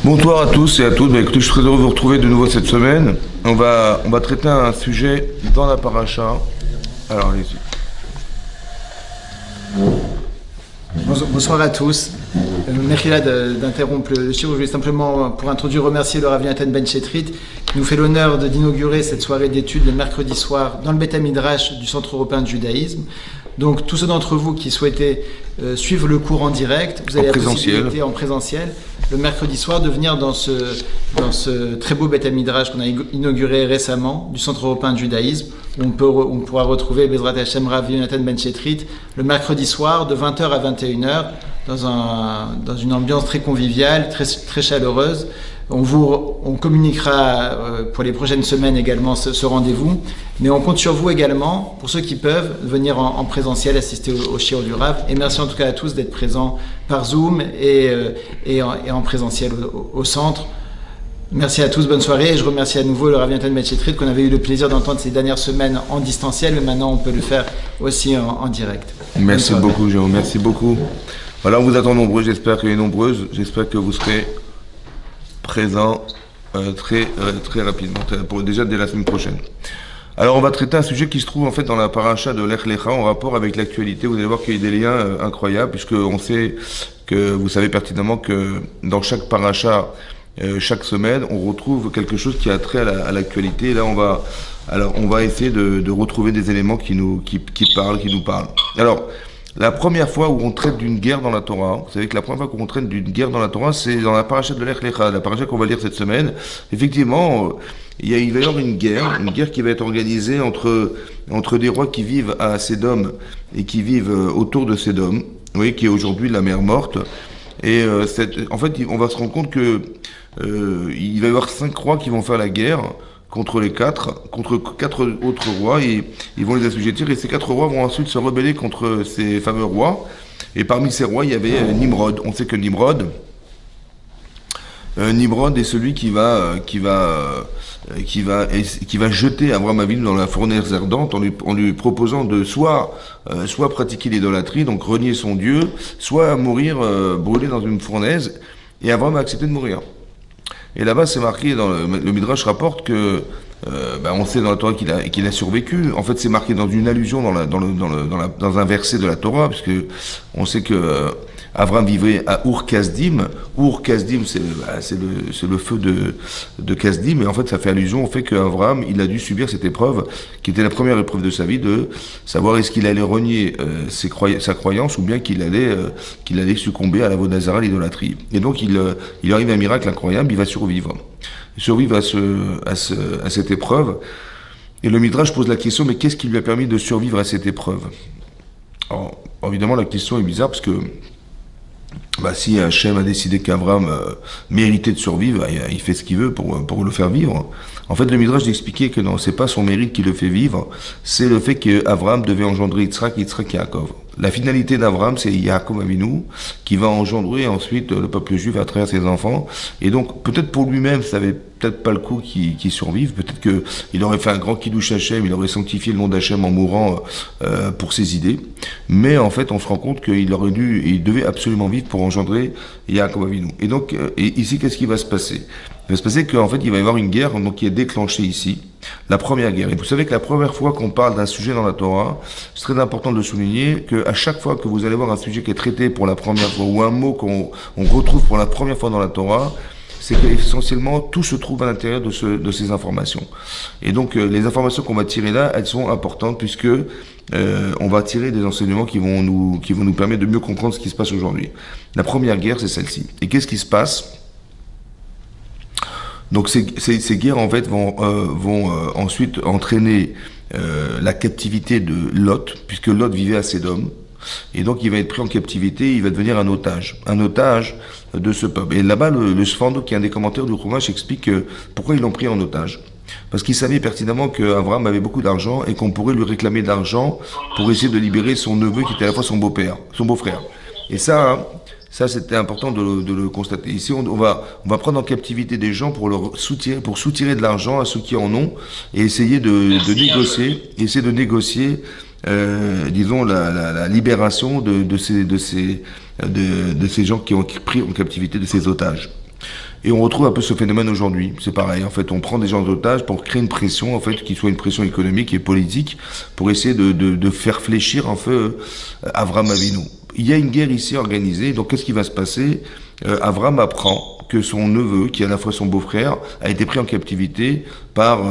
Bonsoir à tous et à toutes. Écoutez, je suis très heureux de vous retrouver de nouveau cette semaine. On va traiter un sujet dans la paracha. Alors, allez-y. Bonsoir à tous. Merci d'interrompre le shiur. Je voulais simplement, pour introduire, remercier le Rav Yonatan Ben Chetrit qui nous fait l'honneur d'inaugurer cette soirée d'études le mercredi soir dans le Beth Midrash du Centre européen de judaïsme. Donc, tous ceux d'entre vous qui souhaitaient suivre le cours en direct, vous avez la possibilité en présentiel le mercredi soir de venir dans ce très beau Beth Midrash qu'on a inauguré récemment du Centre européen de judaïsme. On pourra retrouver Bezrat Hashem Rav Yonatan Ben Chetrit le mercredi soir de 20h à 21h dans une ambiance très conviviale, très chaleureuse. On communiquera pour les prochaines semaines également ce rendez-vous, mais on compte sur vous également, pour ceux qui peuvent, venir en présentiel assister au shiur du Rav. Et merci en tout cas à tous d'être présents par Zoom et en présentiel au centre. Merci à tous, bonne soirée, et je remercie à nouveau le Rav Yonatan Ben Chetrit qu'on avait eu le plaisir d'entendre ces dernières semaines en distanciel, mais maintenant on peut le faire aussi en direct. Merci beaucoup, Jérôme, merci beaucoup. Voilà, on vous attend nombreux, j'espère qu'il y est nombreuses, j'espère que vous serez présents très rapidement, déjà dès la semaine prochaine. Alors on va traiter un sujet qui se trouve en fait dans la paracha de Lech Lecha en rapport avec l'actualité. Vous allez voir qu'il y a des liens incroyables, puisque on sait que vous savez pertinemment que dans chaque paracha, chaque semaine, on retrouve quelque chose qui a trait à l'actualité. Et là, on va essayer de retrouver des éléments qui nous parlent. Alors, la première fois où on traite d'une guerre dans la Torah, vous savez que la première fois qu'on traite d'une guerre dans la Torah, c'est dans la paracha de Lech Lecha, la paracha qu'on va lire cette semaine. Effectivement, il va y avoir une guerre qui va être organisée entre des rois qui vivent à Sédom et qui vivent autour de Sédom, qui est aujourd'hui la mer Morte. Et en fait, on va se rendre compte que il va y avoir 5 rois qui vont faire la guerre contre 4 autres rois, et ils vont les assujettir, et ces 4 rois vont ensuite se rebeller contre ces fameux rois. Et parmi ces rois, il y avait Nimrod. On sait que Nimrod est celui qui va jeter Abraham Avinu dans la fournaise ardente en lui proposant de soit pratiquer l'idolâtrie, donc renier son Dieu, soit mourir brûlé dans une fournaise, et Abraham a accepté de mourir. Et là-bas, c'est marqué, le Midrash rapporte que, on sait dans la Torah qu'il a survécu. En fait, c'est marqué dans une allusion dans un verset de la Torah, puisque on sait que Abraham vivait à Ur-Kasdim. Ur-Kasdim, c'est le feu de Kasdim, et en fait, ça fait allusion au fait qu'Abraham, il a dû subir cette épreuve, qui était la première épreuve de sa vie, de savoir est-ce qu'il allait renier sa croyance, ou bien qu'il allait succomber à la vodazara, l'idolâtrie. Et donc, il arrive un miracle incroyable, il va survivre. Il survivre à cette épreuve. Et le Midrash pose la question, mais qu'est-ce qui lui a permis de survivre à cette épreuve? Alors, évidemment, la question est bizarre, parce que si Hachem a décidé qu'Abraham méritait de survivre, il fait ce qu'il veut pour le faire vivre. En fait, le Midrash d'expliquer que non, c'est pas son mérite qui le fait vivre, c'est le fait qu'Abraham devait engendrer Yitzhak et Yaakov. La finalité d'Abraham, c'est Yaakov Avinu, qui va engendrer ensuite le peuple juif à travers ses enfants. Et donc, peut-être pour lui-même, ça avait peut-être pas le coup qu'il survive. Peut-être qu'il aurait fait un grand kiddush Hachem, il aurait sanctifié le nom d'Hachem en mourant pour ses idées. Mais en fait, on se rend compte qu'il devait absolument vivre pour engendrer Yaakov Avinu. Et donc, ici, qu'est-ce qui va se passer? Il va se passer qu'en fait, il va y avoir une guerre qui est déclenchée ici, la première guerre. Et vous savez que la première fois qu'on parle d'un sujet dans la Torah, c'est très important de souligner qu'à chaque fois que vous allez voir un sujet qui est traité pour la première fois, ou un mot qu'on retrouve pour la première fois dans la Torah, c'est qu'essentiellement, tout se trouve à l'intérieur de ces informations. Et donc, les informations qu'on va tirer là, elles sont importantes, puisque on va tirer des enseignements qui vont nous permettre de mieux comprendre ce qui se passe aujourd'hui. La première guerre, c'est celle-ci. Et qu'est-ce qui se passe? Donc ces guerres en fait vont ensuite entraîner la captivité de Lot, puisque Lot vivait à Sédom, et donc il va être pris en captivité, il va devenir un otage de ce peuple. Et là-bas, le Sfando, qui est un des commentaires du Chumash, explique pourquoi ils l'ont pris en otage. Parce qu'il savait pertinemment qu'Abraham avait beaucoup d'argent et qu'on pourrait lui réclamer de l'argent pour essayer de libérer son neveu qui était à la fois son beau-frère. Et ça, c'était important de le constater. Ici, on va prendre en captivité des gens pour soutirer de l'argent à ceux qui en ont, et essayer de négocier, disons, la libération de ces gens qui ont pris en captivité de ces otages. Et on retrouve un peu ce phénomène aujourd'hui. C'est pareil. En fait, on prend des gens d'otages pour créer une pression, en fait, qui soit une pression économique et politique, pour essayer de faire fléchir un peu Avram Avinu. Il y a une guerre ici organisée. Donc, qu'est-ce qui va se passer? Avram apprend que son neveu, qui est à la fois son beau-frère, a été pris en captivité par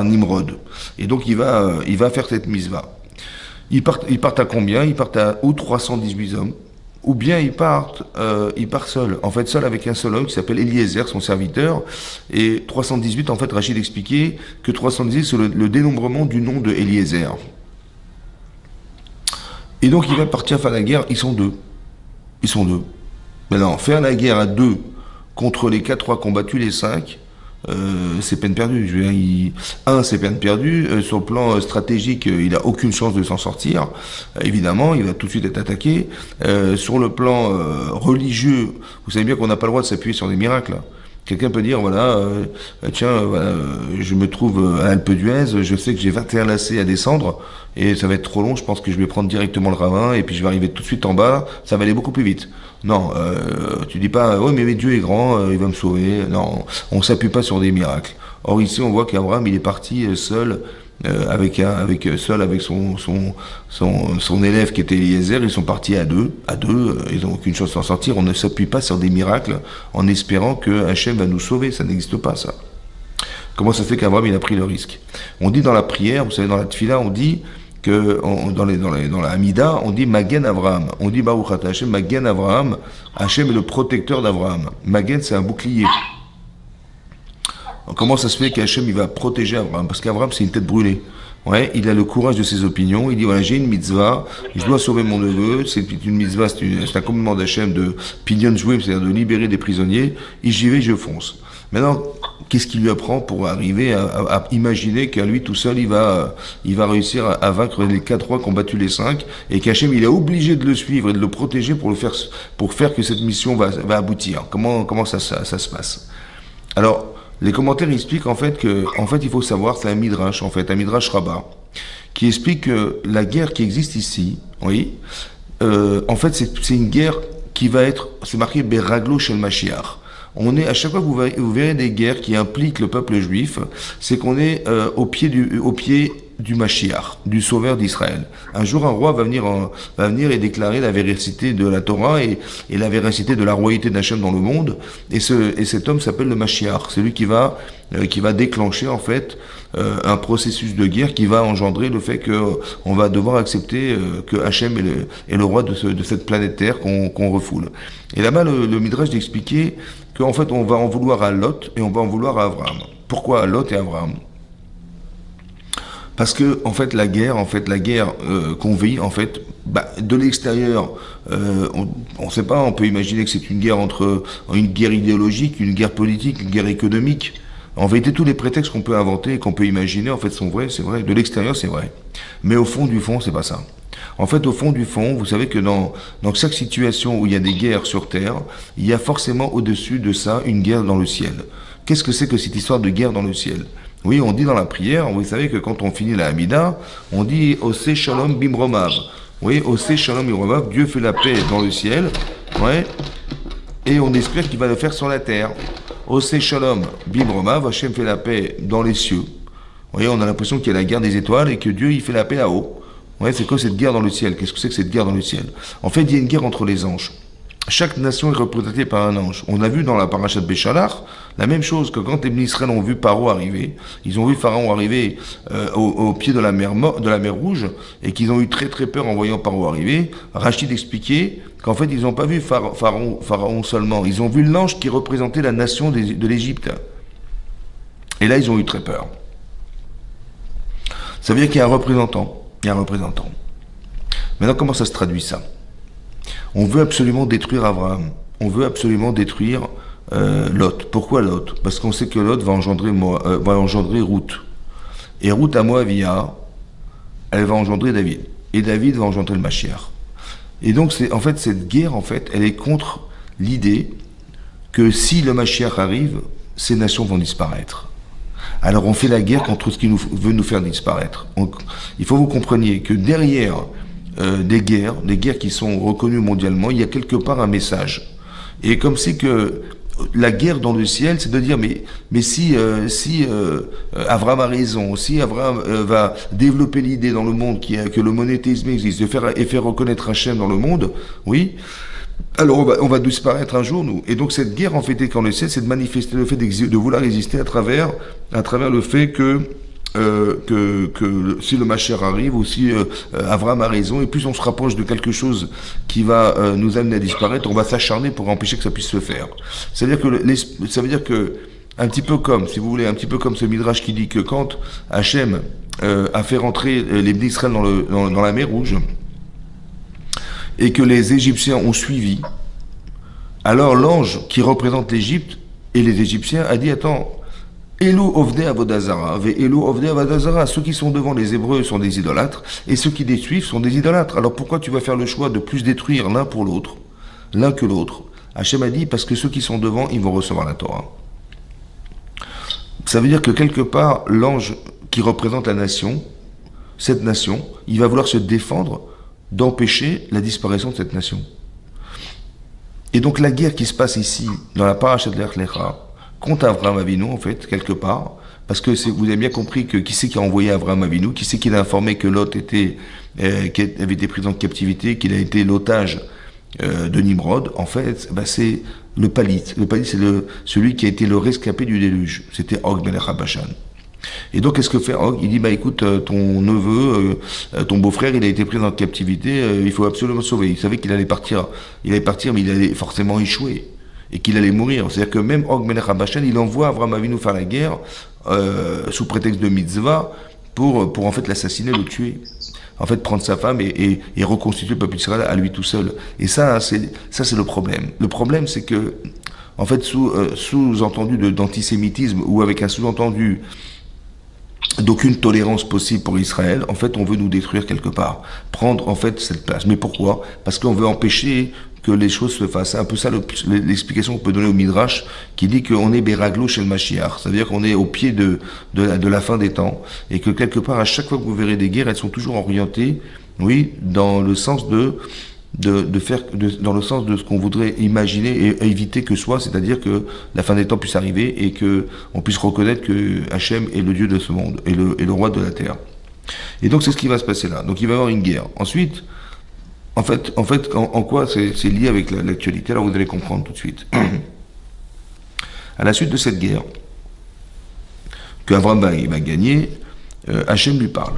Nimrod. Et donc, il va faire cette misva. Ils partent à combien? Ils partent à ou 318 hommes, ou bien ils partent seuls. En fait, seul avec un seul homme qui s'appelle Eliezer, son serviteur. Et 318, en fait, Rachid expliquait que 318, c'est le dénombrement du nom de Eliezer. Et donc, il va partir faire la guerre. Ils sont deux. Maintenant, faire la guerre à deux contre les 4 qui ont battu les 5, c'est peine perdue. Je veux dire, c'est peine perdue. Sur le plan stratégique, il n'a aucune chance de s'en sortir. Évidemment, il va tout de suite être attaqué. Sur le plan religieux, vous savez bien qu'on n'a pas le droit de s'appuyer sur des miracles. Quelqu'un peut dire, voilà, je me trouve à Alpe d'Huez, je sais que j'ai 21 lacets à descendre, et ça va être trop long, je pense que je vais prendre directement le ravin, et puis je vais arriver tout de suite en bas, ça va aller beaucoup plus vite. Non, tu dis pas, ouais, mais Dieu est grand, il va me sauver. Non, on s'appuie pas sur des miracles. Or ici, on voit qu'Abraham, il est parti seul, avec son élève qui était Eliezer. Ils sont partis à deux, ils n'ont aucune chance de s'en sortir. On ne s'appuie pas sur des miracles en espérant que Hachem va nous sauver. Ça n'existe pas, ça. Comment ça se fait qu'Abraham, il a pris le risque? On dit dans la prière, vous savez, dans la tfila, on dit que dans la Hamida, on dit Magen Avraham. On dit Baruch Ata Hashem, Magen Avraham. Hashem est le protecteur d'Avraham. Magen, c'est un bouclier. Comment ça se fait qu'Hachem il va protéger Avraham? Parce qu'Avraham, c'est une tête brûlée. Ouais, il a le courage de ses opinions. Il dit, voilà, j'ai une mitzvah, je dois sauver mon neveu. C'est une mitzvah, c'est un commandement d'Hachem de pidyon jouim, c'est-à-dire de libérer des prisonniers. Et j'y vais, je fonce. Maintenant, qu'est-ce qu'il lui apprend pour arriver à imaginer qu'à lui tout seul, il va réussir à vaincre les 4 qui ont battu les 5, et qu'Hachem, il est obligé de le suivre et de le protéger pour faire que cette mission va aboutir. Comment ça se passe? Alors, les commentaires expliquent en fait il faut savoir, c'est un midrash rabbah, qui explique que la guerre qui existe ici, oui, en fait c'est une guerre qui va être, c'est marqué Beraglo Shel Mashiach. On est, à chaque fois que vous verrez des guerres qui impliquent le peuple juif, c'est qu'on est au pied du Mashiach, du sauveur d'Israël. Un jour, un roi va venir et déclarer la véracité de la Torah et la véracité de la royauté d'Hachem dans le monde. Et cet homme s'appelle le Mashiach. C'est lui qui va déclencher, en fait, un processus de guerre qui va engendrer le fait qu'on va devoir accepter que Hachem est le roi de cette planète Terre qu'on refoule. Et là-bas, le Midrash d'expliquer qu'en fait, on va en vouloir à Lot et on va en vouloir à Abraham. Pourquoi à Lot et à Abraham? Parce que en fait la guerre qu'on vit, en fait, de l'extérieur, on sait pas, on peut imaginer que c'est une guerre idéologique, une guerre politique, une guerre économique. En vérité, tous les prétextes qu'on peut inventer et qu'on peut imaginer, en fait, sont vrais, c'est vrai. De l'extérieur, c'est vrai. Mais au fond du fond, c'est pas ça. En fait, au fond du fond, vous savez que dans chaque situation où il y a des guerres sur Terre, il y a forcément au-dessus de ça une guerre dans le ciel. Qu'est-ce que c'est que cette histoire de guerre dans le ciel? Oui, on dit dans la prière, vous savez que quand on finit la Hamida, on dit Oseh Shalom Bimromav. Oui, Oseh Shalom Bimromav, Dieu fait la paix dans le ciel, ouais, et on espère qu'il va le faire sur la terre. Oseh Shalom Bimromav, Hachem fait la paix dans les cieux. Vous voyez, on a l'impression qu'il y a la guerre des étoiles et que Dieu il fait la paix là-haut. Ouais, c'est quoi cette guerre dans le ciel? Qu'est-ce que c'est que cette guerre dans le ciel? En fait, il y a une guerre entre les anges. Chaque nation est représentée par un ange. On a vu dans la parashat Béchalach la même chose, que quand les Israël ont vu Paro arriver, ils ont vu Pharaon arriver au pied de la mer Rouge, et qu'ils ont eu très très peur en voyant Paro arriver. Rachid expliquait qu'en fait ils n'ont pas vu Pharaon seulement, ils ont vu l'ange qui représentait la nation de l'Égypte. Et là ils ont eu très peur. Ça veut dire qu'il y a un représentant. Maintenant, comment ça se traduit ça? On veut absolument détruire Abraham. On veut absolument détruire Lot. Pourquoi Lot? Parce qu'on sait que Lot va engendrer Ruth. Et Ruth à Moavia, elle va engendrer David. Et David va engendrer le Mashiach. Et donc, cette guerre, elle est contre l'idée que si le Mashiach arrive, ces nations vont disparaître. Alors on fait la guerre contre ce qui veut nous faire disparaître. Il faut que vous compreniez que derrière des guerres qui sont reconnues mondialement, il y a quelque part un message. Et comme c'est que la guerre dans le ciel, c'est de dire mais si Abraham a raison, si Abraham va développer l'idée dans le monde que le monothéisme existe, et faire reconnaître Hachem dans le monde, oui, alors on va disparaître un jour, nous. Et donc cette guerre en fait dans le ciel, c'est de manifester le fait de vouloir résister à travers le fait que si le Mashiach arrive ou si Abraham a raison, et plus on se rapproche de quelque chose qui va nous amener à disparaître, on va s'acharner pour empêcher que ça puisse se faire. C'est-à-dire que ça veut dire que un petit peu comme, si vous voulez, un petit peu comme ce midrash qui dit que quand Hachem a fait rentrer les Bnei Israël dans la mer Rouge et que les Égyptiens ont suivi, alors l'ange qui représente l'Égypte et les Égyptiens a dit attends, Elo Ovde Avodazara, Elo Ovde Avodazara. Ceux qui sont devant les Hébreux sont des idolâtres, et ceux qui les suivent sont des idolâtres. Alors pourquoi tu vas faire le choix de plus détruire l'un pour l'autre, l'un que l'autre? Hachem a dit, parce que ceux qui sont devant, ils vont recevoir la Torah. Ça veut dire que quelque part, l'ange qui représente la nation, cette nation, il va vouloir se défendre d'empêcher la disparition de cette nation. Et donc la guerre qui se passe ici, dans la paracha de l'Ech Lecha, contre Avraham Avinu, en fait, quelque part, parce que vous avez bien compris que qui c'est qui a envoyé Avraham Avinu, qui c'est qui l'a informé que Lot avait été pris en captivité, qu'il a été l'otage de Nimrod, en fait, c'est le Palit. Le Palit, c'est celui qui a été le rescapé du déluge. C'était Og Melech HaBashan. Et donc, qu'est-ce que fait Og? Il dit, écoute, ton neveu, ton beau-frère, il a été pris en captivité, il faut absolument le sauver. Il savait qu'il allait partir, mais il allait forcément échouer. Et qu'il allait mourir. C'est-à-dire que même Og Melech HaBashan, il envoie Avraham Avinu faire la guerre sous prétexte de mitzvah pour en fait l'assassiner, le tuer. En fait, prendre sa femme et reconstituer le peuple d'Israël à lui tout seul. Et ça, c'est le problème. Le problème, c'est que, en fait, sous-entendu d'antisémitisme ou avec un sous-entendu d'aucune tolérance possible pour Israël, en fait, on veut nous détruire quelque part. Prendre, en fait, cette place. Mais pourquoi? Parce qu'on veut empêcher que les choses se fassent. C'est un peu ça l'explication qu'on peut donner au Midrash, qui dit qu'on est Beraglo chez le Mashiach. C'est-à-dire qu'on est au pied de la fin des temps. Et que quelque part, à chaque fois que vous verrez des guerres, elles sont toujours orientées, oui, dans le sens dans le sens de ce qu'on voudrait imaginer et éviter que soit, c'est-à-dire que la fin des temps puisse arriver et que on puisse reconnaître que Hachem est le Dieu de ce monde et le roi de la terre. Et donc c'est ce qui va se passer là. Donc il va y avoir une guerre. Ensuite, en fait, en quoi c'est lié avec l'actualité? Alors vous allez comprendre tout de suite. À la suite de cette guerre, que Abraham va gagner, Hachem lui parle.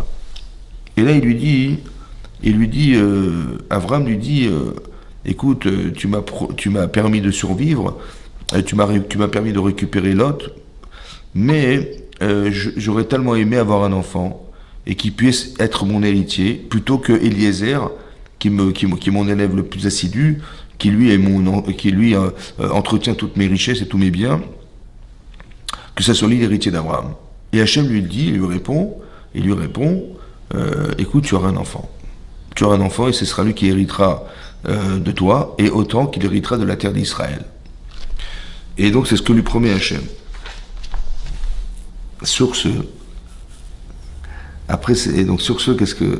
Et là, Abraham lui dit, écoute, tu m'as permis de survivre, tu m'as permis de récupérer Lot, mais j'aurais tellement aimé avoir un enfant et qu'il puisse être mon héritier plutôt que Eliezer, qui est mon élève le plus assidu, qui lui entretient toutes mes richesses et tous mes biens, que ça soit lui l'héritier d'Abraham. Et Hachem lui répond, écoute, tu auras un enfant. Tu auras un enfant et ce sera lui qui héritera de toi, et autant qu'il héritera de la terre d'Israël. Et donc c'est ce que lui promet Hachem. Sur ce,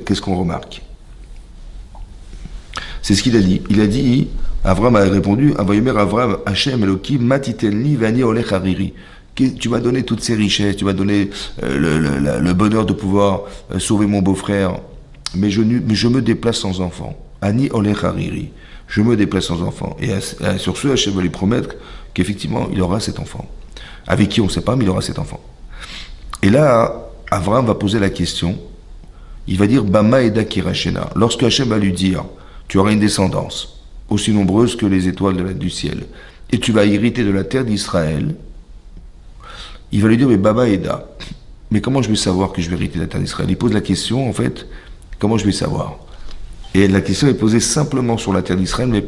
qu'est-ce qu'on remarque? C'est ce qu'il a dit. Il a dit, Abraham a répondu, Abraham, Hachem Elohim, matitenli vani olech hariri. Tu m'as donné toutes ces richesses, tu m'as donné le bonheur de pouvoir sauver mon beau-frère, mais je me déplace sans enfant. Ani olech hariri. Je me déplace sans enfant. Et sur ce, Hachem va lui promettre qu'effectivement, il aura cet enfant. Avec qui on ne sait pas, mais il aura cet enfant. Et là, Abraham va poser la question. Il va dire, Bama eda kirachena. Lorsque Hachem va lui dire, tu auras une descendance aussi nombreuse que les étoiles du ciel, et tu vas hériter de la terre d'Israël, il va lui dire, mais Baba Eda, mais comment je vais savoir que je vais hériter de la terre d'Israël? Il pose la question, en fait, comment je vais savoir? Et la question est posée simplement sur la terre d'Israël, mais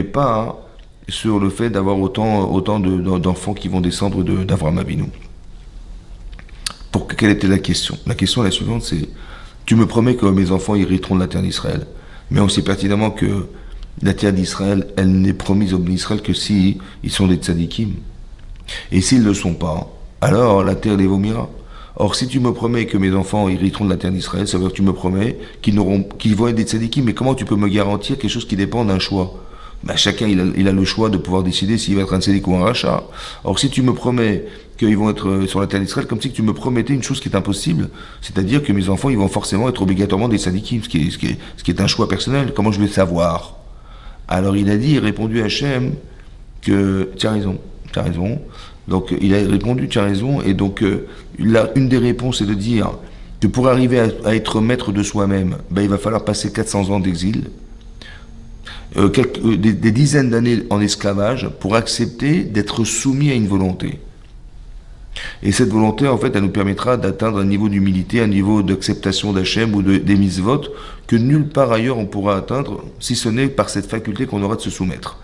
pas sur le fait d'avoir autant d'enfants qui vont descendre d'Avraham Avinu. Quelle était la question? La question est la suivante, c'est, tu me promets que mes enfants hériteront de la terre d'Israël, mais on sait pertinemment que la terre d'Israël, elle n'est promise aux Bnei Israël que si ils sont des tzadikim. Et s'ils ne le sont pas, alors la terre les vomira. Or, si tu me promets que mes enfants hériteront de la terre d'Israël, ça veut dire que tu me promets qu'ils vont être des tzadikim. Mais comment tu peux me garantir quelque chose qui dépend d'un choix? bah, chacun il a le choix de pouvoir décider s'il va être un tzedek ou un rachat. Or si tu me promets qu'ils vont être sur la terre d'Israël, comme si tu me promettais une chose qui est impossible, c'est-à-dire que mes enfants ils vont forcément être obligatoirement des tzadikim, ce qui est un choix personnel. Comment je vais savoir? Alors il a répondu à Hachem que tu as raison. Donc il a répondu tu as raison, et donc une des réponses est de dire que pour arriver à être maître de soi-même, ben, il va falloir passer 400 ans d'exil, des dizaines d'années en esclavage pour accepter d'être soumis à une volonté. Et cette volonté, en fait, elle nous permettra d'atteindre un niveau d'humilité, un niveau d'acceptation d'Hachem ou des mitzvot que nulle part ailleurs on pourra atteindre, si ce n'est par cette faculté qu'on aura de se soumettre.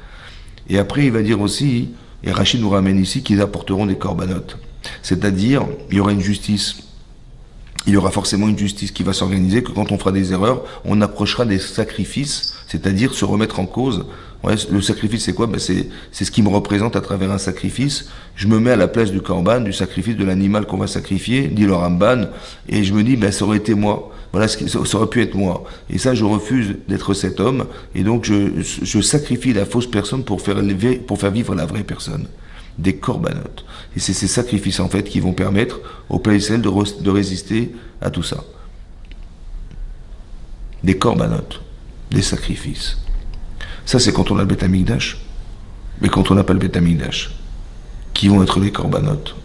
Et après, il va dire aussi, et Rachid nous ramène ici, qu'ils apporteront des corbanotes. C'est-à-dire, il y aura une justice. Il y aura forcément une justice qui va s'organiser, que quand on fera des erreurs, on approchera des sacrifices, c'est-à-dire se remettre en cause. Ouais, le sacrifice, c'est quoi? Ben c'est ce qui me représente à travers un sacrifice. Je me mets à la place du korban, du sacrifice de l'animal qu'on va sacrifier, dit le Ramban, et je me dis, ben ça aurait été moi. Voilà, ça aurait pu être moi. Et ça, je refuse d'être cet homme, et donc je sacrifie la fausse personne pour faire vivre la vraie personne. Des corbanotes. Et c'est ces sacrifices, en fait, qui vont permettre au peuple Israël de résister à tout ça. Des corbanotes. Des sacrifices. Ça, c'est quand on a le Beth Amikdash. Mais quand on n'a pas le Beth Amikdash, qui vont être les corbanotes,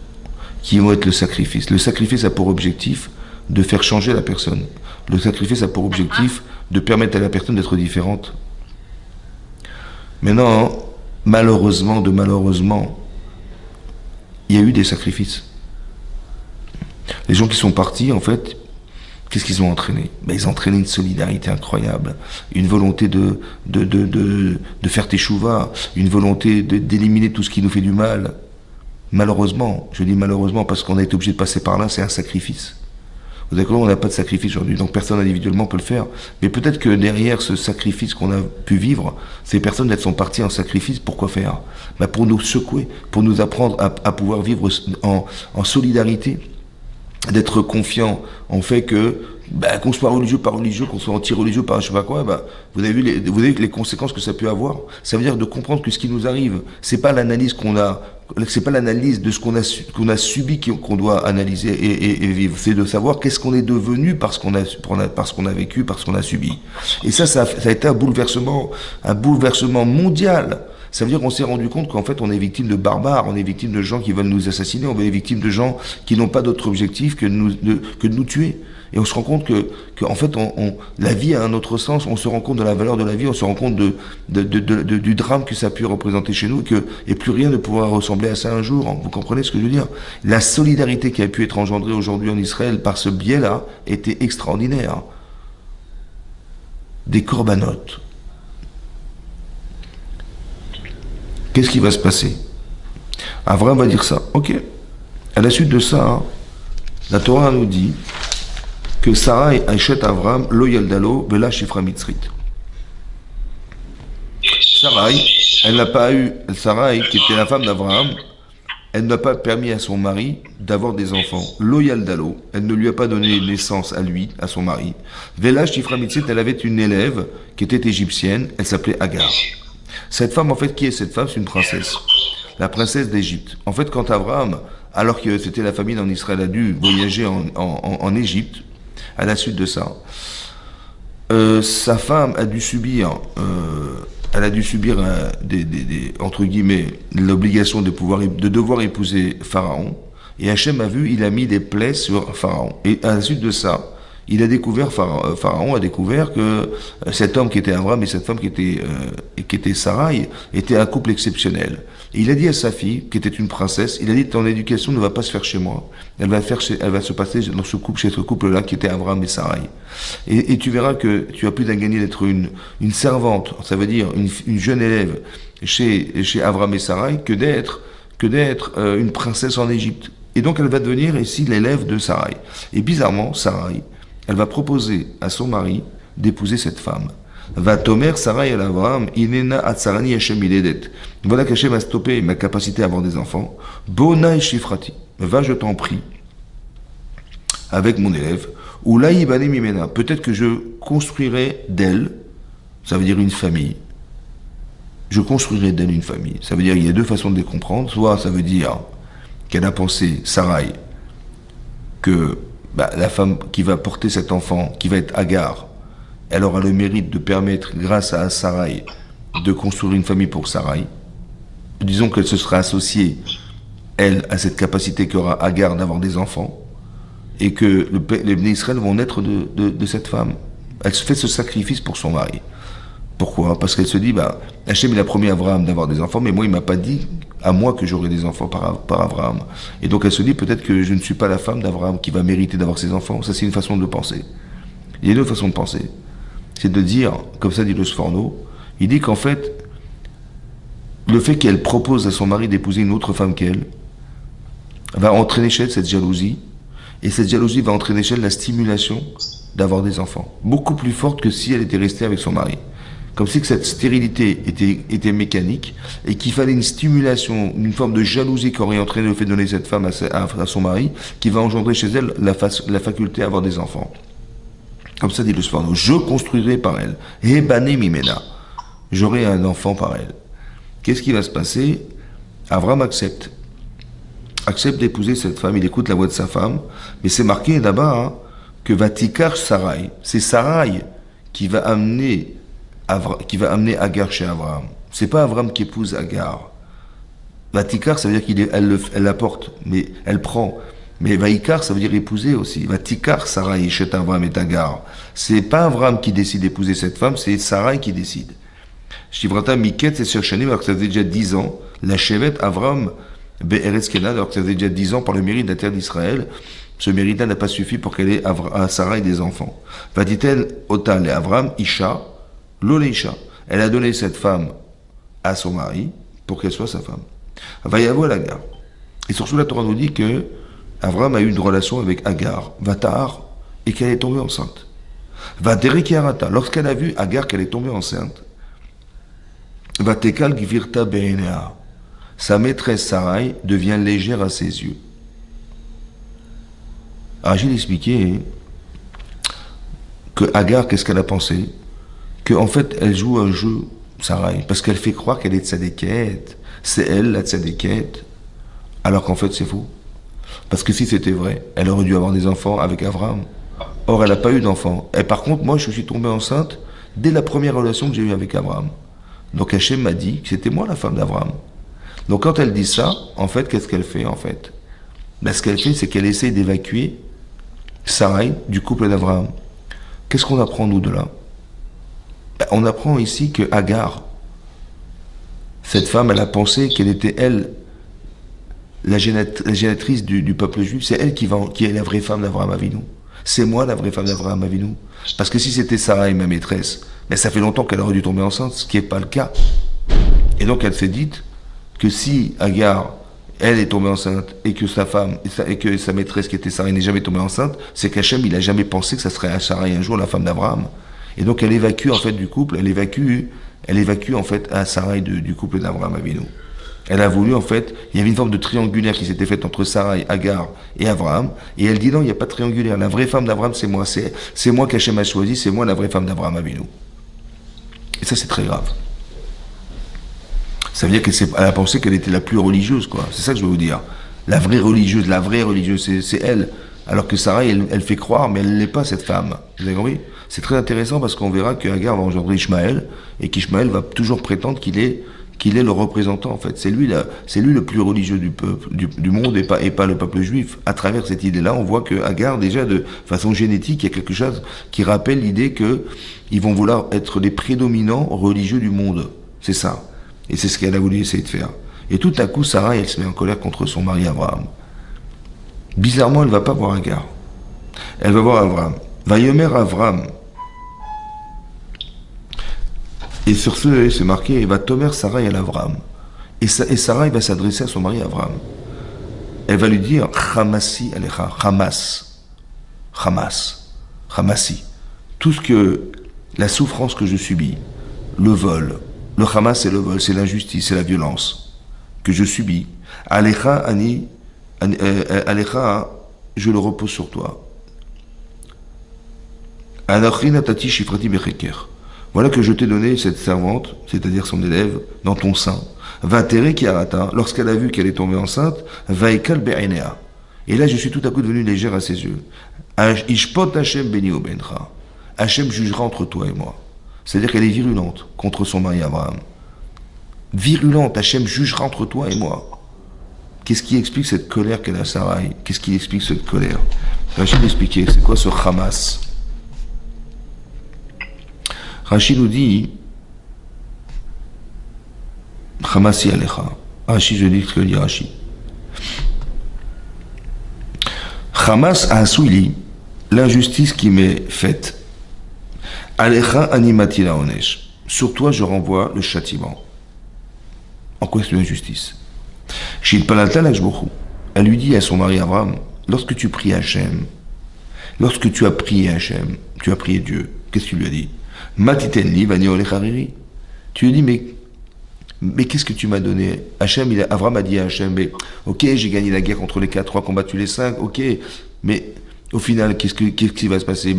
qui vont être le sacrifice. Le sacrifice a pour objectif de faire changer la personne. Le sacrifice a pour objectif de permettre à la personne d'être différente. Maintenant, malheureusement, il y a eu des sacrifices. Les gens qui sont partis, en fait, qu'est-ce qu'ils ont entraîné? Ben, ils ont entraîné une solidarité incroyable, une volonté de faire teshuva, une volonté d'éliminer tout ce qui nous fait du mal. Malheureusement, je dis malheureusement parce qu'on a été obligé de passer par là, c'est un sacrifice. Vous avez compris, on n'a pas de sacrifice aujourd'hui, donc personne individuellement peut le faire. Mais peut-être que derrière ce sacrifice qu'on a pu vivre, ces personnes elles sont parties en sacrifice, pourquoi faire? Ben pour nous secouer, pour nous apprendre à pouvoir vivre en solidarité, d'être confiant en fait que qu'on soit religieux par religieux, qu'on soit anti-religieux par je sais pas quoi, vous avez vu les conséquences que ça peut avoir. Ça veut dire de comprendre que ce qui nous arrive, c'est pas l'analyse c'est pas l'analyse de ce qu'on a subi qu'on doit analyser et vivre. C'est de savoir qu'est-ce qu'on est devenu parce qu'on a vécu, parce qu'on a subi. Et ça a été un bouleversement mondial. Ça veut dire qu'on s'est rendu compte qu'en fait on est victime de barbares, on est victime de gens qui veulent nous assassiner, on est victime de gens qui n'ont pas d'autre objectif que de nous tuer. Et on se rend compte que en fait la vie a un autre sens, on se rend compte de la valeur de la vie, on se rend compte du drame que ça a pu représenter chez nous, et plus rien ne pourra ressembler à ça un jour. Vous comprenez ce que je veux dire? La solidarité qui a pu être engendrée aujourd'hui en Israël par ce biais-là était extraordinaire. Des corbanotes. Qu'est-ce qui va se passer? Abraham va dire ça. Ok. À la suite de ça, la Torah nous dit que Sarah achète Abraham lo yaldalo bela shifra mitzrit. Sarai, qui était la femme d'Abraham, elle n'a pas permis à son mari d'avoir des enfants. Lo yaldalo, elle ne lui a pas donné naissance à lui, à son mari. Bela shifra mitzrit, elle avait une élève qui était égyptienne, elle s'appelait Agar. Cette femme, en fait, qui est cette femme? C'est une princesse. La princesse d'Égypte. En fait, quand Abraham, alors que c'était la famine en Israël, a dû voyager en Égypte, à la suite de ça, sa femme a dû subir, entre guillemets, l'obligation de devoir épouser Pharaon. Et Hachem a vu, il a mis des plaies sur Pharaon. Et à la suite de ça, Pharaon a découvert que cet homme qui était Abraham et cette femme qui était Sarai était un couple exceptionnel. Et il a dit à sa fille, qui était une princesse, il a dit ton éducation ne va pas se faire chez moi. Elle va se passer chez ce couple-là qui était Abraham et Sarai. Et tu verras que tu as plus à gagner d'être une servante, ça veut dire une jeune élève chez Abraham et Sarai, que d'être une princesse en Égypte. Et donc elle va devenir ici l'élève de Sarai. Et bizarrement, Sarai, elle va proposer à son mari d'épouser cette femme. Va tomer Sarai el Abraham, inena atzarani Hashem iledet. Voilà qu'Hachem a stoppé ma capacité à avoir des enfants. Bona shifrati. Va, je t'en prie, avec mon élève. Ou laïbane mimena. Peut-être que je construirai d'elle, ça veut dire une famille. je construirai d'elle une famille. Ça veut dire qu'il y a deux façons de les comprendre. Soit ça veut dire qu'elle a pensé, Sarai, que la femme qui va porter cet enfant, qui va être Agar, elle aura le mérite de permettre, grâce à Sarai, de construire une famille pour Sarai. Disons qu'elle se sera associée, elle, à cette capacité qu'aura Agar d'avoir des enfants, et que les Bnei Israël vont naître de cette femme. Elle se fait ce sacrifice pour son mari. Pourquoi? Parce qu'elle se dit, Hachem il a promis à Abraham d'avoir des enfants, mais moi il m'a pas dit à moi que j'aurai des enfants par Abraham. Et donc elle se dit, peut-être que je ne suis pas la femme d'Abraham qui va mériter d'avoir ses enfants. Ça c'est une façon de penser. Il y a une autre façon de penser. C'est de dire, comme ça dit le Sforno, il dit qu'en fait, le fait qu'elle propose à son mari d'épouser une autre femme qu'elle, va entraîner chez elle cette jalousie, et cette jalousie va entraîner chez elle la stimulation d'avoir des enfants, beaucoup plus forte que si elle était restée avec son mari. Comme si que cette stérilité était mécanique, et qu'il fallait une stimulation, une forme de jalousie qui aurait entraîné le fait de donner cette femme à son mari, qui va engendrer chez elle la faculté à avoir des enfants. Comme ça dit le Sforno, je construirai par elle, Hebane Mimena, j'aurai un enfant par elle. Qu'est-ce qui va se passer? Abraham accepte d'épouser cette femme, il écoute la voix de sa femme, mais c'est marqué là-bas que Vatikar Sarai, c'est Sarai qui va amener Agar chez Abraham. C'est pas Abraham qui épouse Agar. Vatikar, ça veut dire elle la porte, mais elle prend. Mais Vaikar, ça veut dire épouser aussi. Vatikar Sarai chez Abraham et Agar. C'est pas Abraham qui décide d'épouser cette femme, c'est Sarai qui décide. Shivrata Miket et Shanim, alors que ça faisait déjà 10 ans, la Shevet Avraham Be'eretz Kenan, alors que ça faisait déjà 10 ans par le mérite de la terre d'Israël, ce mérite-là n'a pas suffi pour qu'elle ait à Sarai des enfants. Va-t-elle Otal et Avraham Isha, Lole Isha. Elle a donné cette femme à son mari pour qu'elle soit sa femme. Va y avoir Agar. Et surtout la Torah nous dit que Avraham a eu une relation avec Agar, Vatar, et qu'elle est tombée enceinte. Va Derekiarata, lorsqu'elle a vu Agar qu'elle est tombée enceinte, Vatekal Gvirta Beenea, sa maîtresse Sarai devient légère à ses yeux. Rachid expliquait que Agar, qu'est-ce qu'elle a pensé? Qu'en fait, elle joue un jeu, Sarai, parce qu'elle fait croire qu'elle est tzadékette, c'est elle la tzadékette, alors qu'en fait c'est faux. Parce que si c'était vrai, elle aurait dû avoir des enfants avec Abraham. Or, elle n'a pas eu d'enfants. Et par contre, moi, je suis tombée enceinte dès la première relation que j'ai eue avec Abraham. Donc Hachem m'a dit que c'était moi la femme d'Abraham. Donc quand elle dit ça, en fait, qu'est-ce qu'elle fait en fait? Ce qu'elle fait, c'est qu'elle essaie d'évacuer Sarai du couple d'Abraham. Qu'est-ce qu'on apprend nous de là? On apprend ici que Agar, cette femme, elle a pensé qu'elle était elle, la génatrice du peuple juif. C'est elle qui est la vraie femme d'Abraham Avinu. C'est moi la vraie femme d'Abraham Avinu. Parce que si c'était Sarai, ma maîtresse, mais ça fait longtemps qu'elle aurait dû tomber enceinte, ce qui n'est pas le cas. Et donc elle s'est dite que si Agar, elle est tombée enceinte, et que sa femme, et que sa maîtresse qui était Sarai n'est jamais tombée enceinte, c'est qu'Hachem, il n'a jamais pensé que ça serait à Sarai un jour la femme d'Abraham. Et donc elle évacue en fait du couple, elle évacue en fait à Sarai du couple d'Abraham Avinu. Elle a voulu en fait, il y avait une forme de triangulaire qui s'était faite entre Sarai, Agar et Abraham, et elle dit non, il n'y a pas de triangulaire, la vraie femme d'Abraham c'est moi, c'est moi qu'Hachem a choisi, c'est moi la vraie femme d'Abraham Avinu. Et ça c'est très grave. Ça veut dire qu'elle a pensé qu'elle était la plus religieuse, quoi. C'est ça que je veux vous dire. La vraie religieuse, c'est elle. Alors que Sarai, elle fait croire, mais elle ne l'est pas, cette femme. Vous avez compris? C'est très intéressant parce qu'on verra que Agar va engendrer Ishmaël, et qu'Ishmaël va toujours prétendre qu'il est le représentant, en fait. C'est lui le plus religieux du peuple, du monde, et pas le peuple juif. À travers cette idée-là, on voit que Agar, déjà, de façon génétique, il y a quelque chose qui rappelle l'idée que ils vont vouloir être les prédominants religieux du monde. C'est ça. Et c'est ce qu'elle a voulu essayer de faire. Et tout à coup, Sarah, elle se met en colère contre son mari Abraham. Bizarrement, elle ne va pas voir Agar. Elle va voir Abraham. Vayomer Abraham. Et sur ce, c'est marqué, il va tomer Sarah et Abraham. Et Sarah, il va s'adresser à son mari Abraham. Elle va lui dire, Hamasi alecha, Hamasi. Tout ce que, la souffrance que je subis, le vol, le Hamas c'est le vol, c'est l'injustice, c'est la violence que je subis. Alecha, je le repose sur toi. Voilà que je t'ai donné cette servante, c'est-à-dire son élève, dans ton sein. Va terrer Kiarata, lorsqu'elle a vu qu'elle est tombée enceinte, va ekal be'inea. Et là, je suis tout à coup devenu légère à ses yeux. Ishpot Hashem beni bencha. Hashem jugera entre toi et moi. C'est-à-dire qu'elle est virulente contre son mari Abraham. Virulente, Hashem jugera entre toi et moi. Qu'est-ce qui explique cette colère qu'elle a, Sarai? Qu'est-ce qui explique cette colère? Rachid expliquait, c'est quoi ce Hamas? Rachid nous dit, Hamasi alecha. Rachid, je dis ce que dit Rachid. Hamas asouili, l'injustice qui m'est faite. Alecha animati la onesh. Sur toi, je renvoie le châtiment. En quoi c'est une injustice? Elle lui dit à son mari Abraham, lorsque tu pries Hachem, lorsque tu as prié Hachem, tu as prié Dieu, qu'est-ce que tu lui as dit? Matitenli vani olechariri. Tu lui as dit, mais qu'est-ce que tu m'as donné? Abraham a dit à Hachem, mais ok, j'ai gagné la guerre contre les 4, 3 combattu les 5, ok, mais au final, qu'est-ce qui va se passer?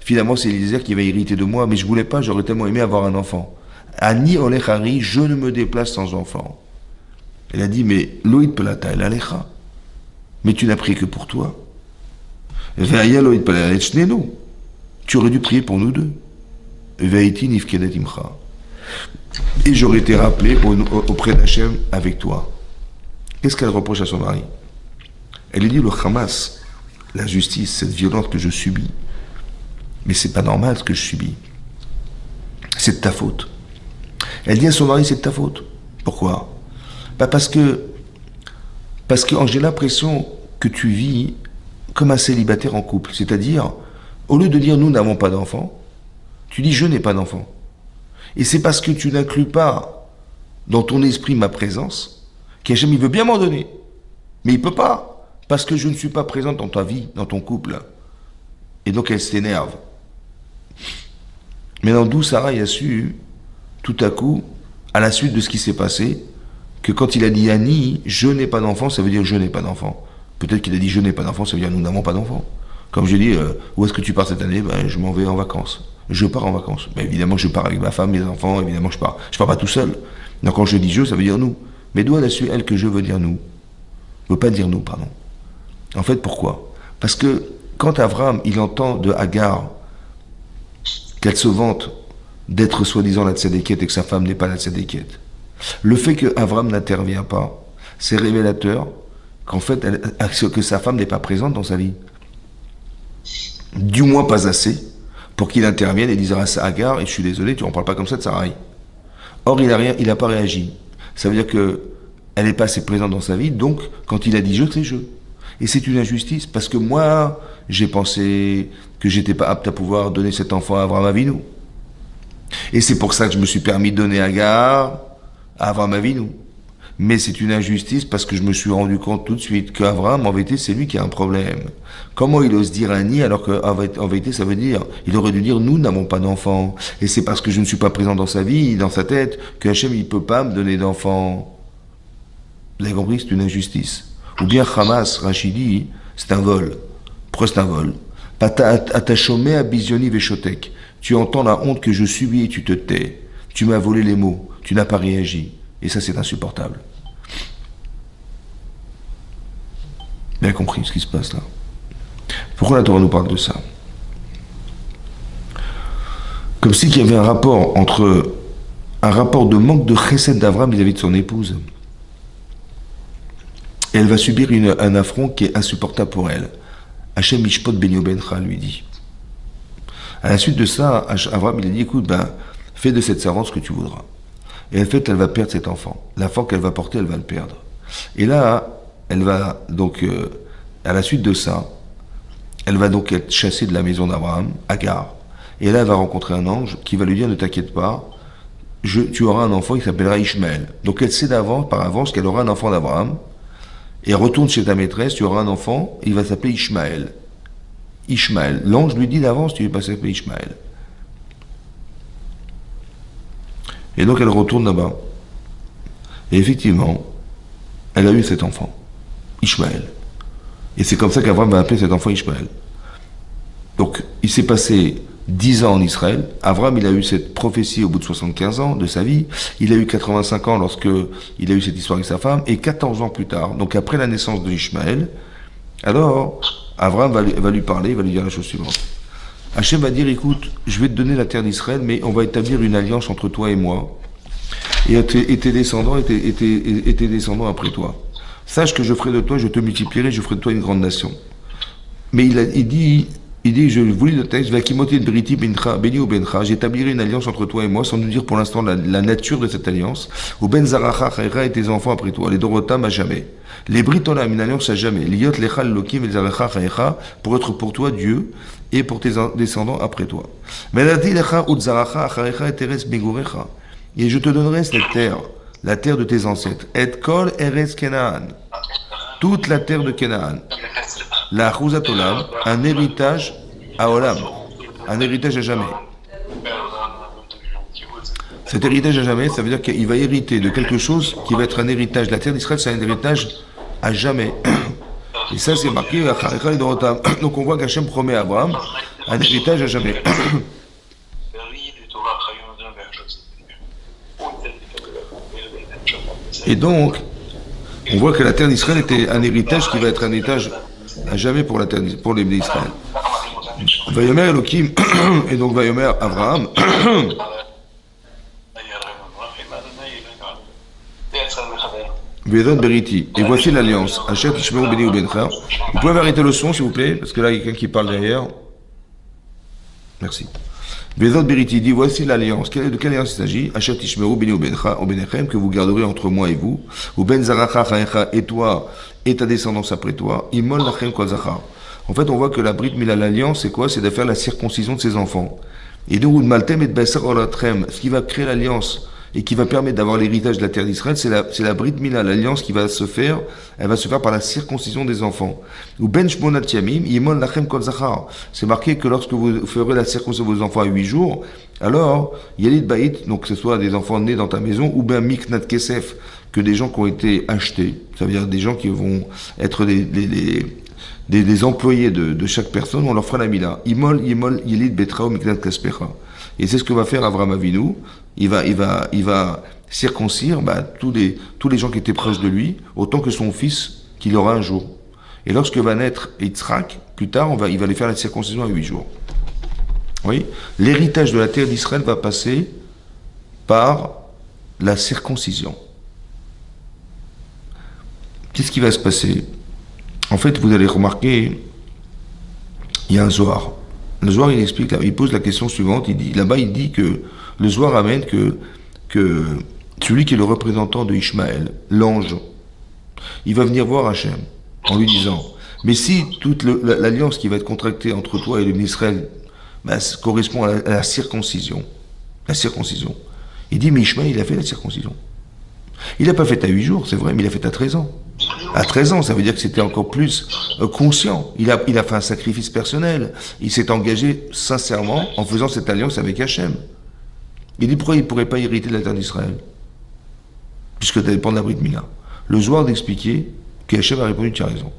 Finalement, c'est Eliezer qui va hériter de moi, mais je voulais pas, j'aurais tellement aimé avoir un enfant. Ani olechari, je ne me déplace sans enfant. Elle a dit, mais Loïd Pelata, elle alecha. Mais tu n'as prié que pour toi. Veaya Loïd Pelata, tu aurais dû prier pour nous deux. Veaiti nifkedet imcha. Et j'aurais été rappelé auprès d'Hachem avec toi. Qu'est-ce qu'elle reproche à son mari? Elle lui dit, le Hamas, l'injustice, cette violence que je subis. Mais c'est pas normal ce que je subis. C'est de ta faute. Elle dit à son mari, c'est de ta faute. Pourquoi? Parce que j'ai l'impression que tu vis comme un célibataire en couple. C'est-à-dire, au lieu de dire nous n'avons pas d'enfants, tu dis je n'ai pas d'enfants. Et c'est parce que tu n'inclus pas dans ton esprit ma présence qu'Hachem il veut bien m'en donner. Mais il ne peut pas, parce que je ne suis pas présente dans ta vie, dans ton couple. Et donc elle s'énerve. Maintenant, d'où Sarah a su, tout à coup, à la suite de ce qui s'est passé, que quand il a dit Annie, je n'ai pas d'enfant, ça veut dire je n'ai pas d'enfant. Peut-être qu'il a dit je n'ai pas d'enfant, ça veut dire nous n'avons pas d'enfant. Comme je dis, où est-ce que tu pars cette année? Je m'en vais en vacances. Je pars en vacances. Évidemment, je pars avec ma femme, mes enfants, évidemment, je pars. Je pars pas tout seul. Donc quand je dis je, ça veut dire nous. Mais d'où elle a su, elle, que je veux dire nous? Ne veut pas dire nous, pardon. En fait, pourquoi? Parce que quand Abraham, il entend de Hagar qu'elle se vante d'être soi-disant la tzadékette et que sa femme n'est pas la tzadékette, le fait que Abraham n'intervient pas, c'est révélateur qu'en fait, que sa femme n'est pas présente dans sa vie. Du moins pas assez pour qu'il intervienne et dise à Hagar, et je suis désolé, tu n'en parles pas comme ça de Sarai. Or, il n'a pas réagi. Ça veut dire qu'elle n'est pas assez présente dans sa vie, donc quand il a dit je, c'est je. Et c'est une injustice, parce que moi, j'ai pensé que j'étais pas apte à pouvoir donner cet enfant à Abraham Avinu. Et c'est pour ça que je me suis permis de donner Hagar à Abraham Avinu. Mais c'est une injustice parce que je me suis rendu compte tout de suite qu'Abraham, en vérité, c'est lui qui a un problème. Comment il ose dire Annie alors qu'en vérité, ça veut dire, il aurait dû dire nous n'avons pas d'enfants. Et c'est parce que je ne suis pas présent dans sa vie, dans sa tête, que Hachem, il peut pas me donner d'enfants. Vous avez compris, c'est une injustice. Ou bien Hamas, Rachidi, c'est un vol. Pourquoi c'est un vol? Atachomé à Bizioni Veshotek. Tu entends la honte que je subis et tu te tais. Tu m'as volé les mots. Tu n'as pas réagi. Et ça, c'est insupportable. Bien compris ce qui se passe là. Pourquoi la Torah nous parle de ça? Comme si qu'il y avait un rapport de manque de chesed d'Abraham vis-à-vis de son épouse. Et elle va subir un affront qui est insupportable pour elle. Hachem Mishpot Benio Bencha lui dit. À la suite de ça, Abraham il a dit écoute, fais de cette servante ce que tu voudras. Et en fait, elle va perdre cet enfant. L'enfant qu'elle va porter, elle va le perdre. Et là, elle va donc, à la suite de ça, elle va donc être chassée de la maison d'Abraham, Hagar. Et là, elle va rencontrer un ange qui va lui dire ne t'inquiète pas, tu auras un enfant qui s'appellera Ishmaël. Donc elle sait par avance qu'elle aura un enfant d'Abraham. Et retourne chez ta maîtresse, tu auras un enfant, il va s'appeler Ishmaël. Ishmaël. L'ange lui dit d'avance, tu ne vas pas s'appeler Ishmaël. Et donc elle retourne là-bas. Et effectivement, elle a eu cet enfant, Ishmaël. Et c'est comme ça qu'Abraham va appeler cet enfant Ishmaël. Donc il s'est passé 10 ans en Israël. Abraham, il a eu cette prophétie au bout de 75 ans de sa vie. Il a eu 85 ans lorsque il a eu cette histoire avec sa femme. Et 14 ans plus tard, donc après la naissance de Ishmaël, alors Abraham va lui parler, il va lui dire la chose suivante. Hachem va dire, écoute, je vais te donner la terre d'Israël, mais on va établir une alliance entre toi et moi, et tes descendants, et tes descendants après toi. Sache que je ferai de toi, je te multiplierai, je ferai de toi une grande nation. Mais il dit, je vous lis le texte, Vakimoti Briti Bencha, Beni ou Bencha, j'établirai une alliance entre toi et moi, sans nous dire pour l'instant la nature de cette alliance, ou Ben Zaracha, Chaira et tes enfants après toi, les Dorotam à jamais. Les Britolam, une alliance à jamais. Liot Lechal Lokim et Zaracha, Chaira, pour être pour toi Dieu, et pour tes descendants après toi. Melati Lecha ou Zaracha, Chaira et Teres Begurecha. Et je te donnerai cette terre, la terre de tes ancêtres. Et Kol Eres Kenaan. Toute la terre de Kenaan. La Chuzat Olam, un héritage à Olam, un héritage à jamais. Cet héritage à jamais, ça veut dire qu'il va hériter de quelque chose qui va être un héritage. La terre d'Israël, c'est un héritage à jamais. Et ça, c'est marqué, donc on voit qu'Hachem promet à Abraham un héritage à jamais. Et donc, on voit que la terre d'Israël était un héritage qui va être un héritage à jamais pour la terre, pour les d'Israël. Vayomer Elohim, et donc Vayomer Abraham. Vedon Beriti, et voici l'alliance. Achet Ishmael Beni ou Bencha. Vous pouvez arrêter le son, s'il vous plaît, parce que là, il y a quelqu'un qui parle derrière. Merci. Vedon Beriti dit, voici l'alliance. De quelle alliance il s'agit? Achet Ishmael Beni ou Bencha, ou Benechem, que vous garderez entre moi et vous. Ou Ben Zaracha Chaecha, et toi, et ta descendance après toi. Imol Lachem Kol Zachar. En fait, on voit que la Brit Mila, l'alliance, c'est quoi? C'est de faire la circoncision de ses enfants. Et de Maltem et de Besser Olatrem, ce qui va créer l'alliance et qui va permettre d'avoir l'héritage de la terre d'Israël, c'est la Brit Mila, l'alliance qui va se faire, elle va se faire par la circoncision des enfants. Ou Ben Shmonat Yamim, Yimon Lachem Kol Zachar. C'est marqué que lorsque vous ferez la circoncision de vos enfants à 8 jours, alors, Yalid Baït, donc que ce soit des enfants nés dans ta maison, ou ben Miknat Kesef, que des gens qui ont été achetés, ça veut dire des gens qui vont être des employés de chaque personne, on leur fera la mila. Imol, Yelid, Betrao, Miknat Kaspecha. Et c'est ce que va faire Avraham Avinu. Il va circoncire tous les gens qui étaient proches de lui, autant que son fils qu'il aura un jour. Et lorsque va naître Yitzhak, plus tard, il va aller faire la circoncision à 8 jours. Oui, l'héritage de la terre d'Israël va passer par la circoncision. Qu'est-ce qui va se passer? En fait, vous allez remarquer, il y a un Zohar. Le Zohar, il explique, il pose la question suivante, il dit que le Zohar amène que celui qui est le représentant de Ishmaël, l'ange, il va venir voir Hachem en lui disant, mais si toute l'alliance qui va être contractée entre toi et l'Israël correspond à la circoncision, il dit, mais Ishmaël, il a fait la circoncision. Il n'a pas fait à 8 jours, c'est vrai, mais il a fait à 13 ans. À 13 ans, ça veut dire que c'était encore plus conscient. Il a fait un sacrifice personnel. Il s'est engagé sincèrement en faisant cette alliance avec Hachem. Il dit pourquoi il ne pourrait pas hériter de la terre d'Israël? Puisque ça dépend de la Brit Mila. Le Zohar d'expliquer qu'Hachem a répondu, tu as raison.